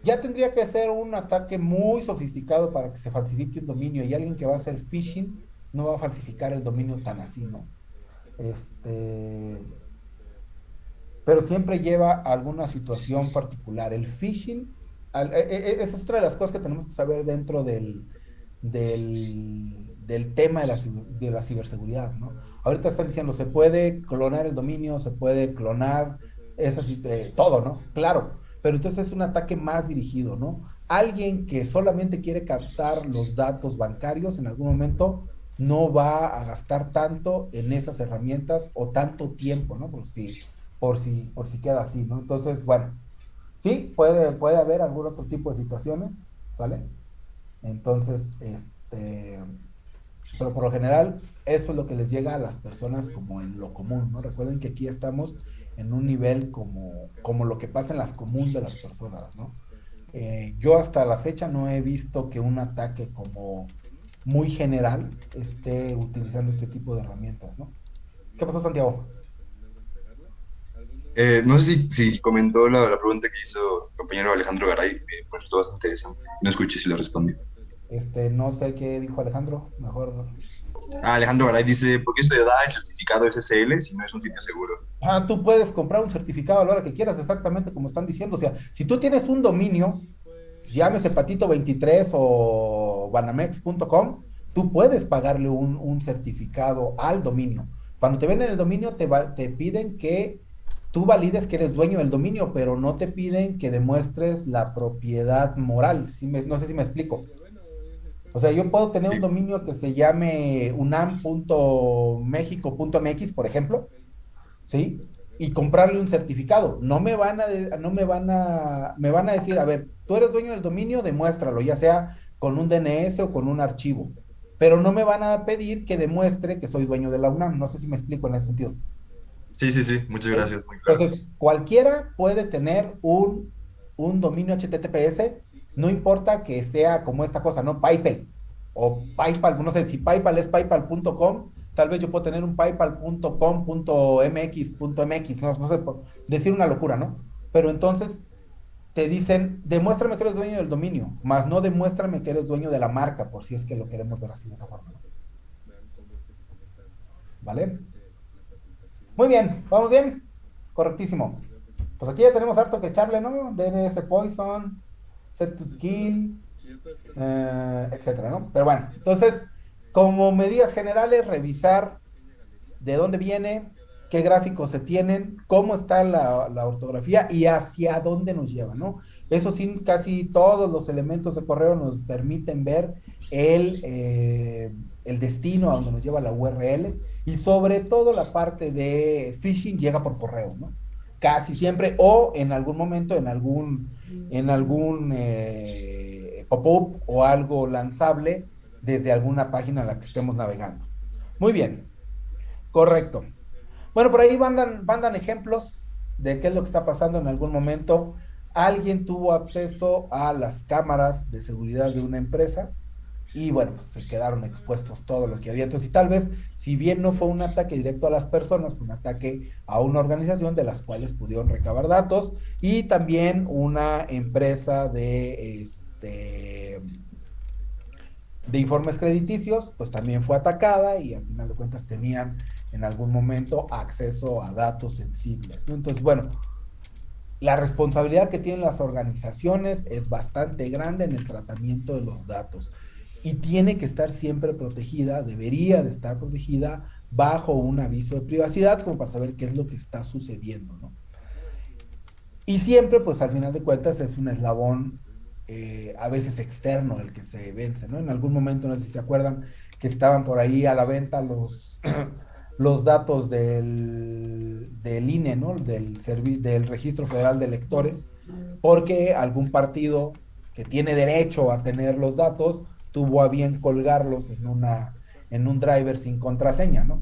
S1: Ya tendría que ser un ataque muy sofisticado para que se falsifique un dominio y alguien que va a hacer phishing no va a falsificar el dominio tan así, ¿no? Este, pero siempre lleva a alguna situación particular. El phishing esa es otra de las cosas que tenemos que saber dentro del tema de la ciberseguridad, ¿no? Ahorita están diciendo, se puede clonar el dominio, se puede clonar todo, ¿no? Claro, pero entonces es un ataque más dirigido, ¿no? Alguien que solamente quiere captar los datos bancarios en algún momento no va a gastar tanto en esas herramientas o tanto tiempo, ¿no? Por si queda así, ¿no? Entonces, bueno, sí, puede haber algún otro tipo de situaciones, ¿vale? Entonces, pero por lo general, eso es lo que les llega a las personas como en lo común, ¿no? Recuerden que aquí estamos en un nivel como lo que pasa en las comunes de las personas, ¿no? Yo hasta la fecha no he visto que un ataque como muy general esté utilizando este tipo de herramientas, ¿no? ¿Qué pasó, Santiago?
S4: No sé si comentó la pregunta que hizo el compañero Alejandro Garay, me resultó bastante interesante. No escuché si lo respondí.
S1: No sé qué dijo Alejandro, mejor.
S4: Alejandro Garay dice, ¿por qué se le da el certificado SSL si no es un sitio seguro?
S1: Tú puedes comprar un certificado a la hora que quieras, exactamente como están diciendo. O sea, si tú tienes un dominio, llámese Patito23 o banamex.com, tú puedes pagarle un certificado al dominio. Cuando te venden el dominio, te piden que tú valides que eres dueño del dominio, pero no te piden que demuestres la propiedad moral. No sé si me explico. O sea, yo puedo tener un
S4: Sí,
S1: dominio que se llame unam.mexico.mx, por ejemplo, ¿sí? Y comprarle un certificado. Me van a decir, a ver, tú eres dueño del dominio, demuéstralo, ya sea con un DNS o con un archivo. Pero no me van a pedir que demuestre que soy dueño de la UNAM. No sé si me explico en ese sentido.
S4: sí, muchas
S1: ¿Sí?
S4: gracias, muy claro.
S1: Entonces, cualquiera puede tener un dominio HTTPS, no importa que sea como esta cosa, ¿no? PayPal o PayPal, no sé si PayPal es paypal.com, tal vez yo puedo tener un paypal.com.mx.mx, no sé, por decir una locura, ¿no? Pero entonces te dicen, demuéstrame que eres dueño del dominio, más no demuéstrame que eres dueño de la marca, por si es que lo queremos ver así de esa forma, ¿no? ¿Vale? Muy bien, ¿vamos bien? Correctísimo. Pues aquí ya tenemos harto que echarle, ¿no? DNS Poison, Set to Kill, etcétera, ¿no? Pero bueno, entonces, como medidas generales, revisar de dónde viene, qué gráficos se tienen, cómo está la ortografía y hacia dónde nos lleva, ¿no? Eso sí, casi todos los elementos de correo nos permiten ver el destino a donde nos lleva la URL y sobre todo la parte de phishing llega por correo, ¿no? Casi siempre o en algún momento en algún pop-up o algo lanzable desde alguna página a la que estemos navegando. Muy bien, correcto. Bueno, por ahí mandan ejemplos de qué es lo que está pasando en algún momento. Alguien tuvo acceso a las cámaras de seguridad de una empresa y bueno, pues se quedaron expuestos todo lo que había. Entonces, y tal vez, si bien no fue un ataque directo a las personas, fue un ataque a una organización de las cuales pudieron recabar datos y también una empresa de informes crediticios, pues también fue atacada y al final de cuentas tenían en algún momento acceso a datos sensibles, ¿no? Entonces, bueno, la responsabilidad que tienen las organizaciones es bastante grande en el tratamiento de los datos y tiene que estar siempre protegida, debería de estar protegida bajo un aviso de privacidad como para saber qué es lo que está sucediendo, ¿no? Y siempre, pues al final de cuentas, es un eslabón a veces externo el que se vence, ¿no? En algún momento, no sé si se acuerdan, que estaban por ahí a la venta los datos del INE, ¿no? Del Registro Federal de Electores, porque algún partido que tiene derecho a tener los datos tuvo a bien colgarlos en un driver sin contraseña, ¿no?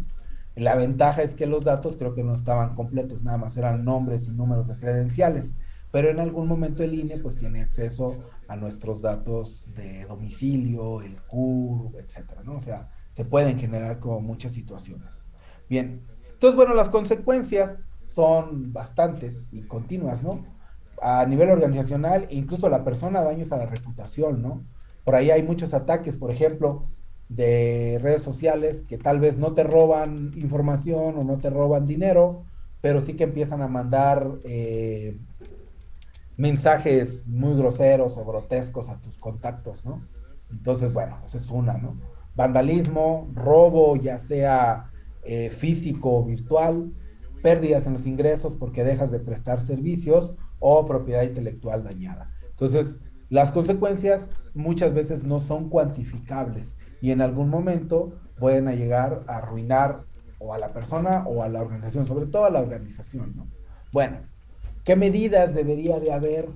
S1: La ventaja es que los datos creo que no estaban completos, nada más eran nombres y números de credenciales, pero en algún momento el INE pues tiene acceso a nuestros datos de domicilio, el CUR, etcétera, ¿no? O sea, se pueden generar como muchas situaciones. Bien, entonces bueno, las consecuencias son bastantes y continuas, ¿no? A nivel organizacional, incluso la persona daños a la reputación, ¿no? Por ahí hay muchos ataques, por ejemplo, de redes sociales que tal vez no te roban información o no te roban dinero, pero sí que empiezan a mandar mensajes muy groseros o grotescos a tus contactos, ¿no? Entonces, bueno, esa es una, ¿no? Vandalismo, robo, ya sea físico o virtual, pérdidas en los ingresos porque dejas de prestar servicios o propiedad intelectual dañada. Entonces, las consecuencias muchas veces no son cuantificables y en algún momento pueden llegar a arruinar o a la persona o a la organización, sobre todo a la organización, ¿no? Bueno, ¿qué medidas debería de haber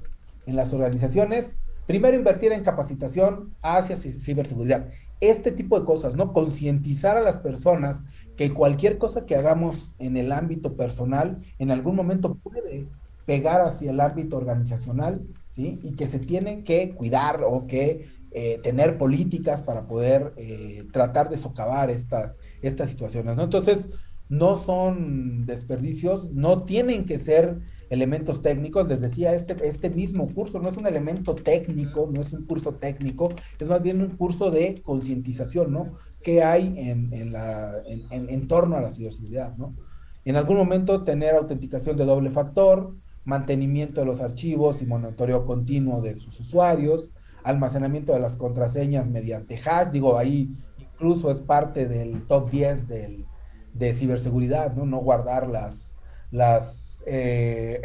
S1: en las organizaciones? Primero, invertir en capacitación hacia ciberseguridad. Este tipo de cosas, ¿no? Concientizar a las personas que cualquier cosa que hagamos en el ámbito personal, en algún momento puede pegar hacia el ámbito organizacional, ¿sí? Y que se tienen que cuidar o que tener políticas para poder tratar de socavar estas situaciones, ¿no? Entonces, no son desperdicios, no tienen que ser elementos técnicos. Les decía, este mismo curso no es un elemento técnico, no es un curso técnico, es más bien un curso de concientización, ¿no? ¿Qué hay en torno a la ciberseguridad, ¿no? En algún momento tener autenticación de doble factor, mantenimiento de los archivos y monitoreo continuo de sus usuarios, almacenamiento de las contraseñas mediante hash, digo, ahí incluso es parte del top 10 de ciberseguridad, ¿no? No guardar las, eh,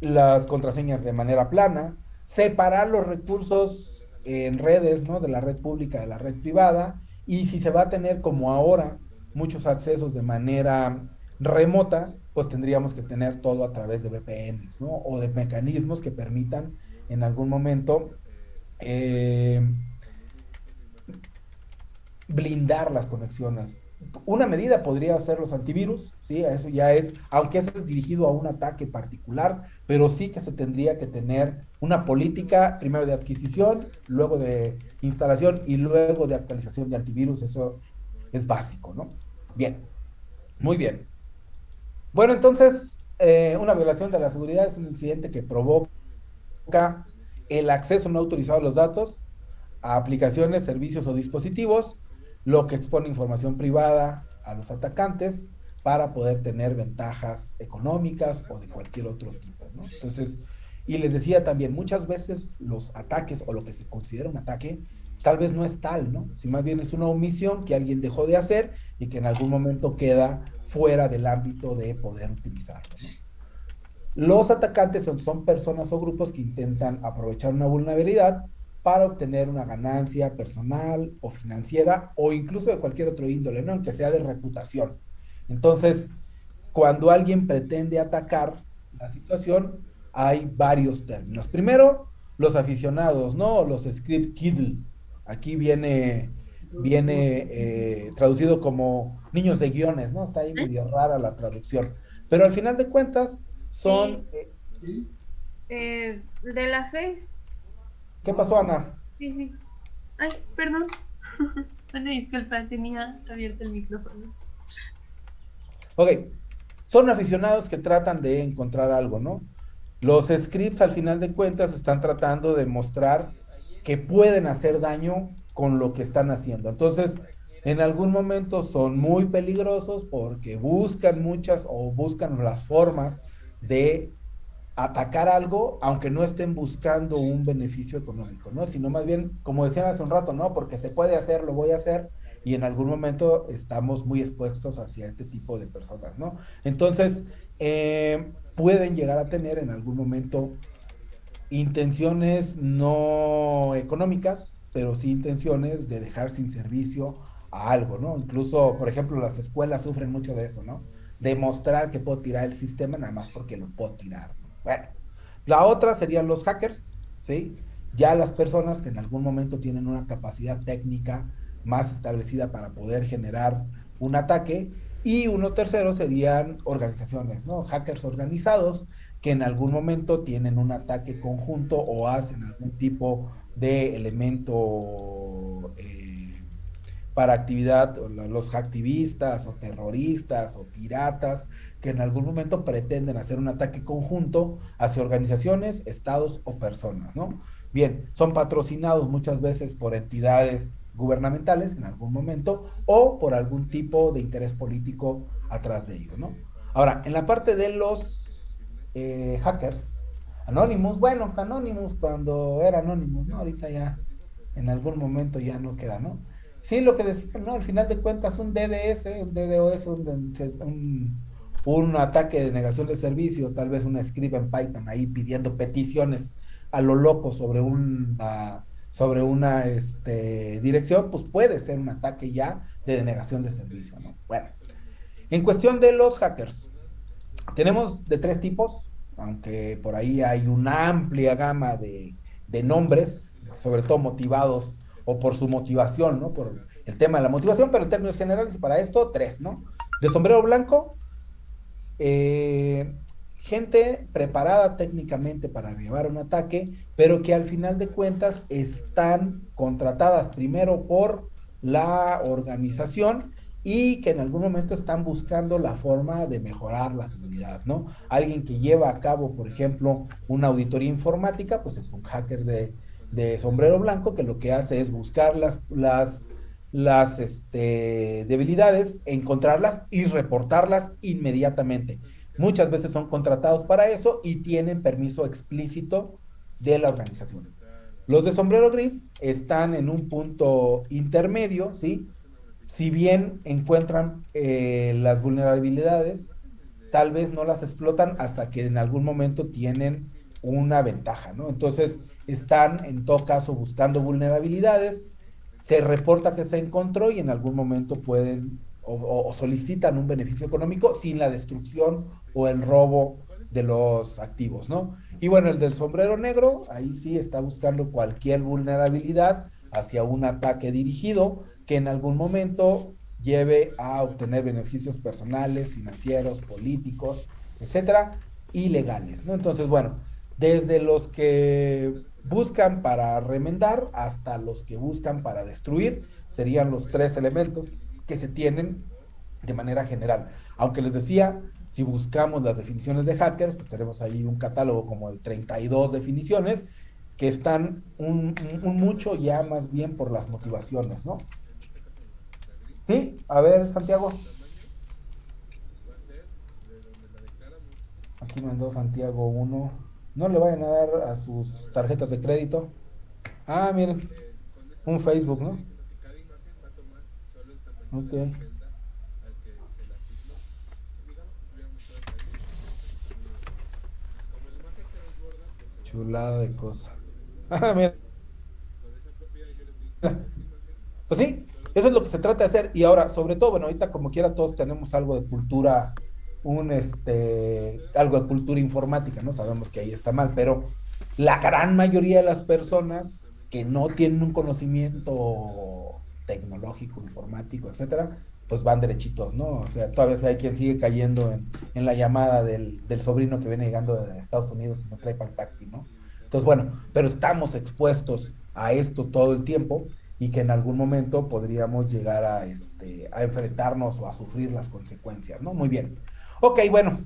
S1: las contraseñas de manera plana, separar los recursos en redes, ¿no? De la red pública de la red privada, y si se va a tener como ahora muchos accesos de manera remota, pues tendríamos que tener todo a través de VPNs, ¿no? O de mecanismos que permitan en algún momento eh, blindar las conexiones. Una medida podría ser los antivirus, ¿sí? Eso ya es, aunque eso es dirigido a un ataque particular, pero sí que se tendría que tener una política, primero de adquisición, luego de instalación y luego de actualización de antivirus. Eso es básico, ¿no? Bien, muy bien. Bueno, entonces, una violación de la seguridad es un incidente que provoca el acceso no autorizado a los datos, a aplicaciones, servicios o dispositivos, lo que expone información privada a los atacantes para poder tener ventajas económicas o de cualquier otro tipo, ¿no? Entonces, y les decía también, muchas veces los ataques o lo que se considera un ataque, tal vez no es tal, ¿no? Si más bien es una omisión que alguien dejó de hacer y que en algún momento queda fuera del ámbito de poder utilizarlo, ¿no? Los atacantes son personas o grupos que intentan aprovechar una vulnerabilidad para obtener una ganancia personal o financiera o incluso de cualquier otro índole, ¿no? Aunque sea de reputación. Entonces, cuando alguien pretende atacar la situación, hay varios términos. Primero, los aficionados, ¿no? Los script kiddle. Aquí viene traducido como niños de guiones, ¿no? Está ahí medio rara la traducción. Pero al final de cuentas,
S5: Sí,
S1: son...
S5: de la fe.
S1: ¿Qué pasó, Ana?
S5: Sí, sí. Ay, perdón. Una disculpa, tenía abierto el micrófono.
S1: Ok, son aficionados que tratan de encontrar algo, ¿no? Los scripts, al final de cuentas, están tratando de mostrar que pueden hacer daño con lo que están haciendo. Entonces, en algún momento son muy peligrosos porque buscan muchas o buscan las formas de atacar algo, aunque no estén buscando un beneficio económico, ¿no? Sino más bien, como decían hace un rato, ¿no? Porque se puede hacer, lo voy a hacer, y en algún momento estamos muy expuestos hacia este tipo de personas, ¿no? Entonces, pueden llegar a tener en algún momento intenciones no económicas, pero sí intenciones de dejar sin servicio a algo, ¿no? Incluso, por ejemplo, las escuelas sufren mucho de eso, ¿no? Demostrar que puedo tirar el sistema nada más porque lo puedo tirar, ¿no? Bueno, la otra serían los hackers, ¿sí? Ya las personas que en algún momento tienen una capacidad técnica más establecida para poder generar un ataque. Y uno tercero serían organizaciones, ¿no? Hackers organizados que en algún momento tienen un ataque conjunto o hacen algún tipo de elemento para actividad, los hacktivistas o terroristas o piratas que en algún momento pretenden hacer un ataque conjunto hacia organizaciones, estados o personas, ¿no? Bien, son patrocinados muchas veces por entidades gubernamentales en algún momento o por algún tipo de interés político atrás de ello, ¿no? Ahora, en la parte de los hackers, Anonymous, bueno, Anonymous cuando era Anonymous, ¿no? Ahorita ya, en algún momento ya no queda, ¿no? Sí, lo que decía, ¿no? Al final de cuentas, un DDoS, un ataque de negación de servicio, tal vez una script en Python ahí pidiendo peticiones a lo loco sobre una dirección, pues puede ser un ataque ya de denegación de servicio, ¿no? Bueno, en cuestión de los hackers, tenemos de tres tipos, aunque por ahí hay una amplia gama de nombres, sobre todo motivados o por su motivación, ¿no? Por el tema de la motivación, pero en términos generales, y para esto, tres, ¿no? De sombrero blanco, gente preparada técnicamente para llevar un ataque, pero que al final de cuentas están contratadas primero por la organización y que en algún momento están buscando la forma de mejorar la seguridad, ¿no? Alguien que lleva a cabo, por ejemplo, una auditoría informática, pues es un hacker de sombrero blanco que lo que hace es buscar las debilidades, encontrarlas y reportarlas inmediatamente. Muchas veces son contratados para eso y tienen permiso explícito de la organización. Los de sombrero gris están en un punto intermedio, ¿sí? Si bien encuentran las vulnerabilidades, tal vez no las explotan hasta que en algún momento tienen una ventaja, ¿no? Entonces están en todo caso buscando vulnerabilidades, se reporta que se encontró y en algún momento pueden o solicitan un beneficio económico sin la destrucción o el robo de los activos, ¿no? Y bueno, el del sombrero negro, ahí sí está buscando cualquier vulnerabilidad hacia un ataque dirigido que en algún momento lleve a obtener beneficios personales, financieros, políticos, etcétera, ilegales, ¿no? Entonces, bueno, desde los que buscan para remendar hasta los que buscan para destruir, serían los tres elementos que se tienen de manera general. Aunque les decía, si buscamos las definiciones de hackers, pues tenemos ahí un catálogo como de 32 definiciones que están un mucho ya más bien por las motivaciones, ¿no? Sí, a ver, Santiago. Aquí mandó Santiago 1. No le vayan a dar a sus tarjetas de crédito. Ah, miren, un Facebook, ¿no? Ok. Chulada de cosa. Ah, mira. Pues sí, eso es lo que se trata de hacer. Y ahora, sobre todo, bueno, ahorita como quiera todos tenemos algo de cultura, algo de cultura informática, ¿no? Sabemos que ahí está mal, pero la gran mayoría de las personas que no tienen un conocimiento tecnológico, informático, etcétera, pues van derechitos, ¿no? O sea, todavía hay quien sigue cayendo en la llamada del sobrino que viene llegando de Estados Unidos y no trae para el taxi, ¿no? Entonces, bueno, pero estamos expuestos a esto todo el tiempo y que en algún momento podríamos llegar a enfrentarnos o a sufrir las consecuencias, ¿no? Muy bien. Ok, bueno,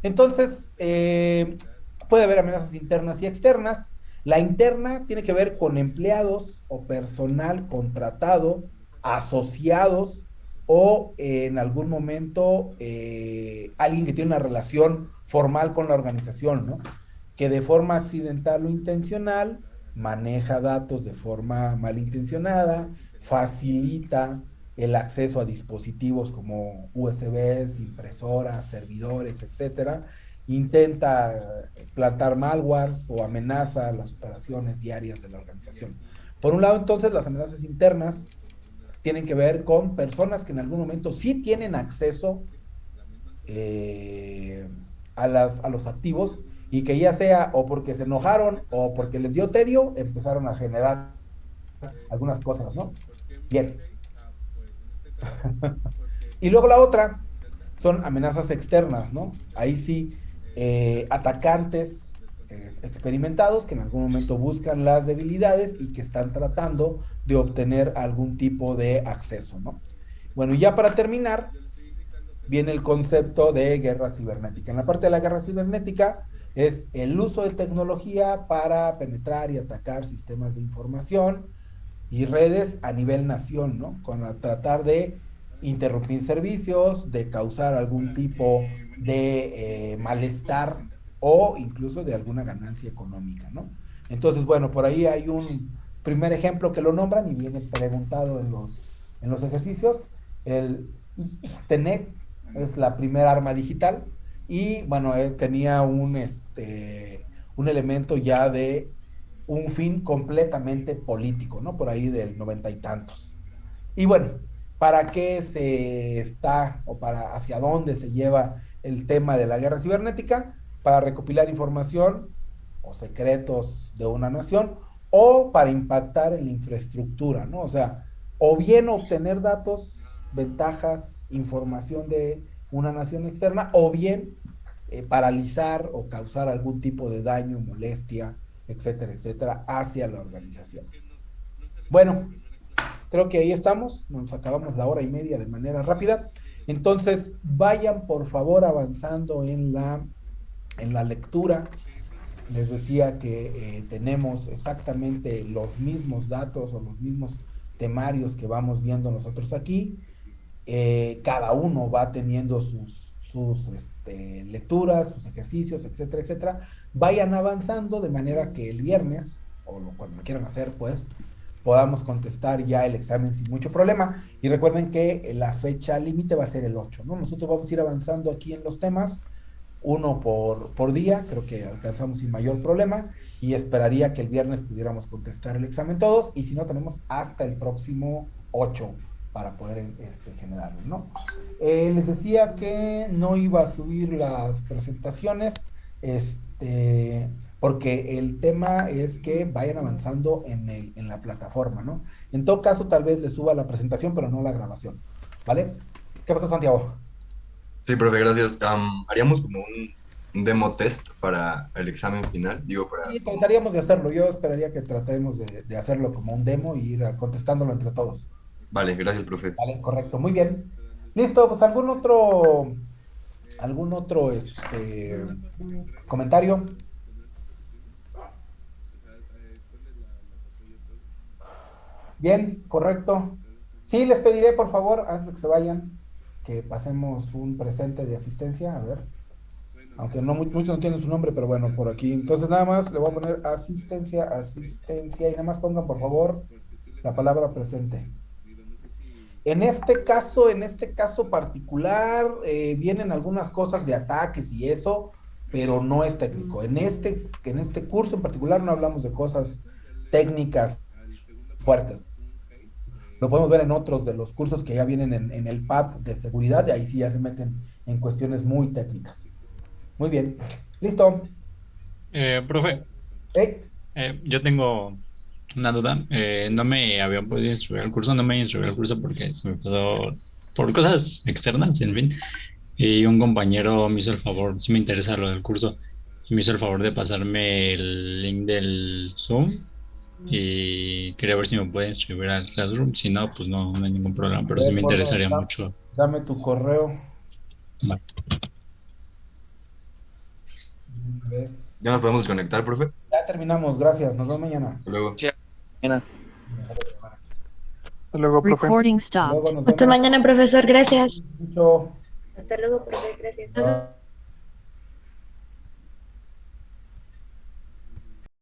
S1: entonces puede haber amenazas internas y externas. La interna tiene que ver con empleados o personal contratado, asociados o en algún momento alguien que tiene una relación formal con la organización, ¿no? Que de forma accidental o intencional maneja datos de forma malintencionada, facilita el acceso a dispositivos como USBs, impresoras, servidores, etcétera, intenta plantar malwares o amenaza las operaciones diarias de la organización. Por un lado, entonces, las amenazas internas tienen que ver con personas que en algún momento sí tienen acceso a los activos y que ya sea o porque se enojaron o porque les dio tedio, empezaron a generar algunas cosas, ¿no? Bien. Y luego la otra son amenazas externas, ¿no? Ahí sí, atacantes experimentados que en algún momento buscan las debilidades y que están tratando de obtener algún tipo de acceso, ¿no? Bueno, y ya para terminar, viene el concepto de guerra cibernética. En la parte de la guerra cibernética es el uso de tecnología para penetrar y atacar sistemas de información y redes a nivel nación, ¿no? Con tratar de interrumpir servicios, de causar algún tipo de malestar o incluso de alguna ganancia económica, ¿no? Entonces, bueno, por ahí hay un primer ejemplo que lo nombran y viene preguntado en los ejercicios. El TENET es la primera arma digital y, bueno, él tenía un elemento ya de un fin completamente político, ¿no? Por ahí del 90 y tantos. Y bueno, ¿para qué se está o para hacia dónde se lleva el tema de la guerra cibernética? Para recopilar información o secretos de una nación o para impactar en la infraestructura, ¿no? O sea, o bien obtener datos, ventajas, información de una nación externa, o bien paralizar o causar algún tipo de daño, molestia, etcétera, etcétera, hacia la organización. Bueno, creo que ahí estamos, nos acabamos la hora y media de manera rápida. Entonces, vayan por favor avanzando en la lectura. Les decía que tenemos exactamente los mismos datos o los mismos temarios que vamos viendo nosotros aquí. Cada uno va teniendo sus lecturas, sus ejercicios, etcétera, etcétera. Vayan avanzando de manera que el viernes, o cuando lo quieran hacer, pues, podamos contestar ya el examen sin mucho problema. Y recuerden que la fecha límite va a ser el 8, ¿no? Nosotros vamos a ir avanzando aquí en los temas, uno por día, creo que alcanzamos sin mayor problema, y esperaría que el viernes pudiéramos contestar el examen todos, y si no, tenemos hasta el próximo 8 para poder generarlo, ¿no? Les decía que no iba a subir las presentaciones, porque el tema es que vayan avanzando en la plataforma, ¿no? En todo caso, tal vez les suba la presentación, pero no la grabación, ¿vale? ¿Qué pasa, Santiago?
S4: Sí, profe, gracias. Haríamos como un demo test para el examen final, digo, para...
S1: Sí, trataríamos de hacerlo. Yo esperaría que tratemos de hacerlo como un demo y ir contestándolo entre todos.
S4: Vale, gracias, profe.
S1: Vale, correcto, muy bien. Listo, pues algún otro comentario. Bien, correcto. Sí, les pediré, por favor, antes de que se vayan, que pasemos un presente de asistencia, a ver. Aunque no muchos no tienen su nombre, pero bueno, por aquí. Entonces nada más le voy a poner asistencia, y nada más pongan, por favor, la palabra presente. En este caso particular, vienen algunas cosas de ataques y eso, pero no es técnico. En este curso en particular no hablamos de cosas técnicas fuertes. Lo podemos ver en otros de los cursos que ya vienen en el pad de seguridad, y ahí sí ya se meten en cuestiones muy técnicas. Muy bien. Listo.
S6: Profe,
S1: ¿Eh?
S6: yo tengo una duda. No me había podido inscribir al curso, no me inscribí al curso porque se me pasó por cosas externas, en fin. Y un compañero me hizo el favor, si me interesa lo del curso, y me hizo el favor de pasarme el link del Zoom y quería ver si me puede inscribir al Classroom. Si no, pues no, no hay ningún problema, pero sí me interesaría mucho.
S1: Dame tu correo.
S6: Vale.
S4: ¿Ya nos podemos desconectar, profe?
S1: Ya terminamos, gracias. Nos vemos mañana.
S4: Hasta luego.
S3: Hasta luego, profe.
S7: Recording
S1: Luego
S7: stopped.
S1: nos
S5: Hasta
S1: vemos.
S5: mañana, profesor. Gracias.
S1: Mucho.
S8: Hasta luego, profe. Gracias.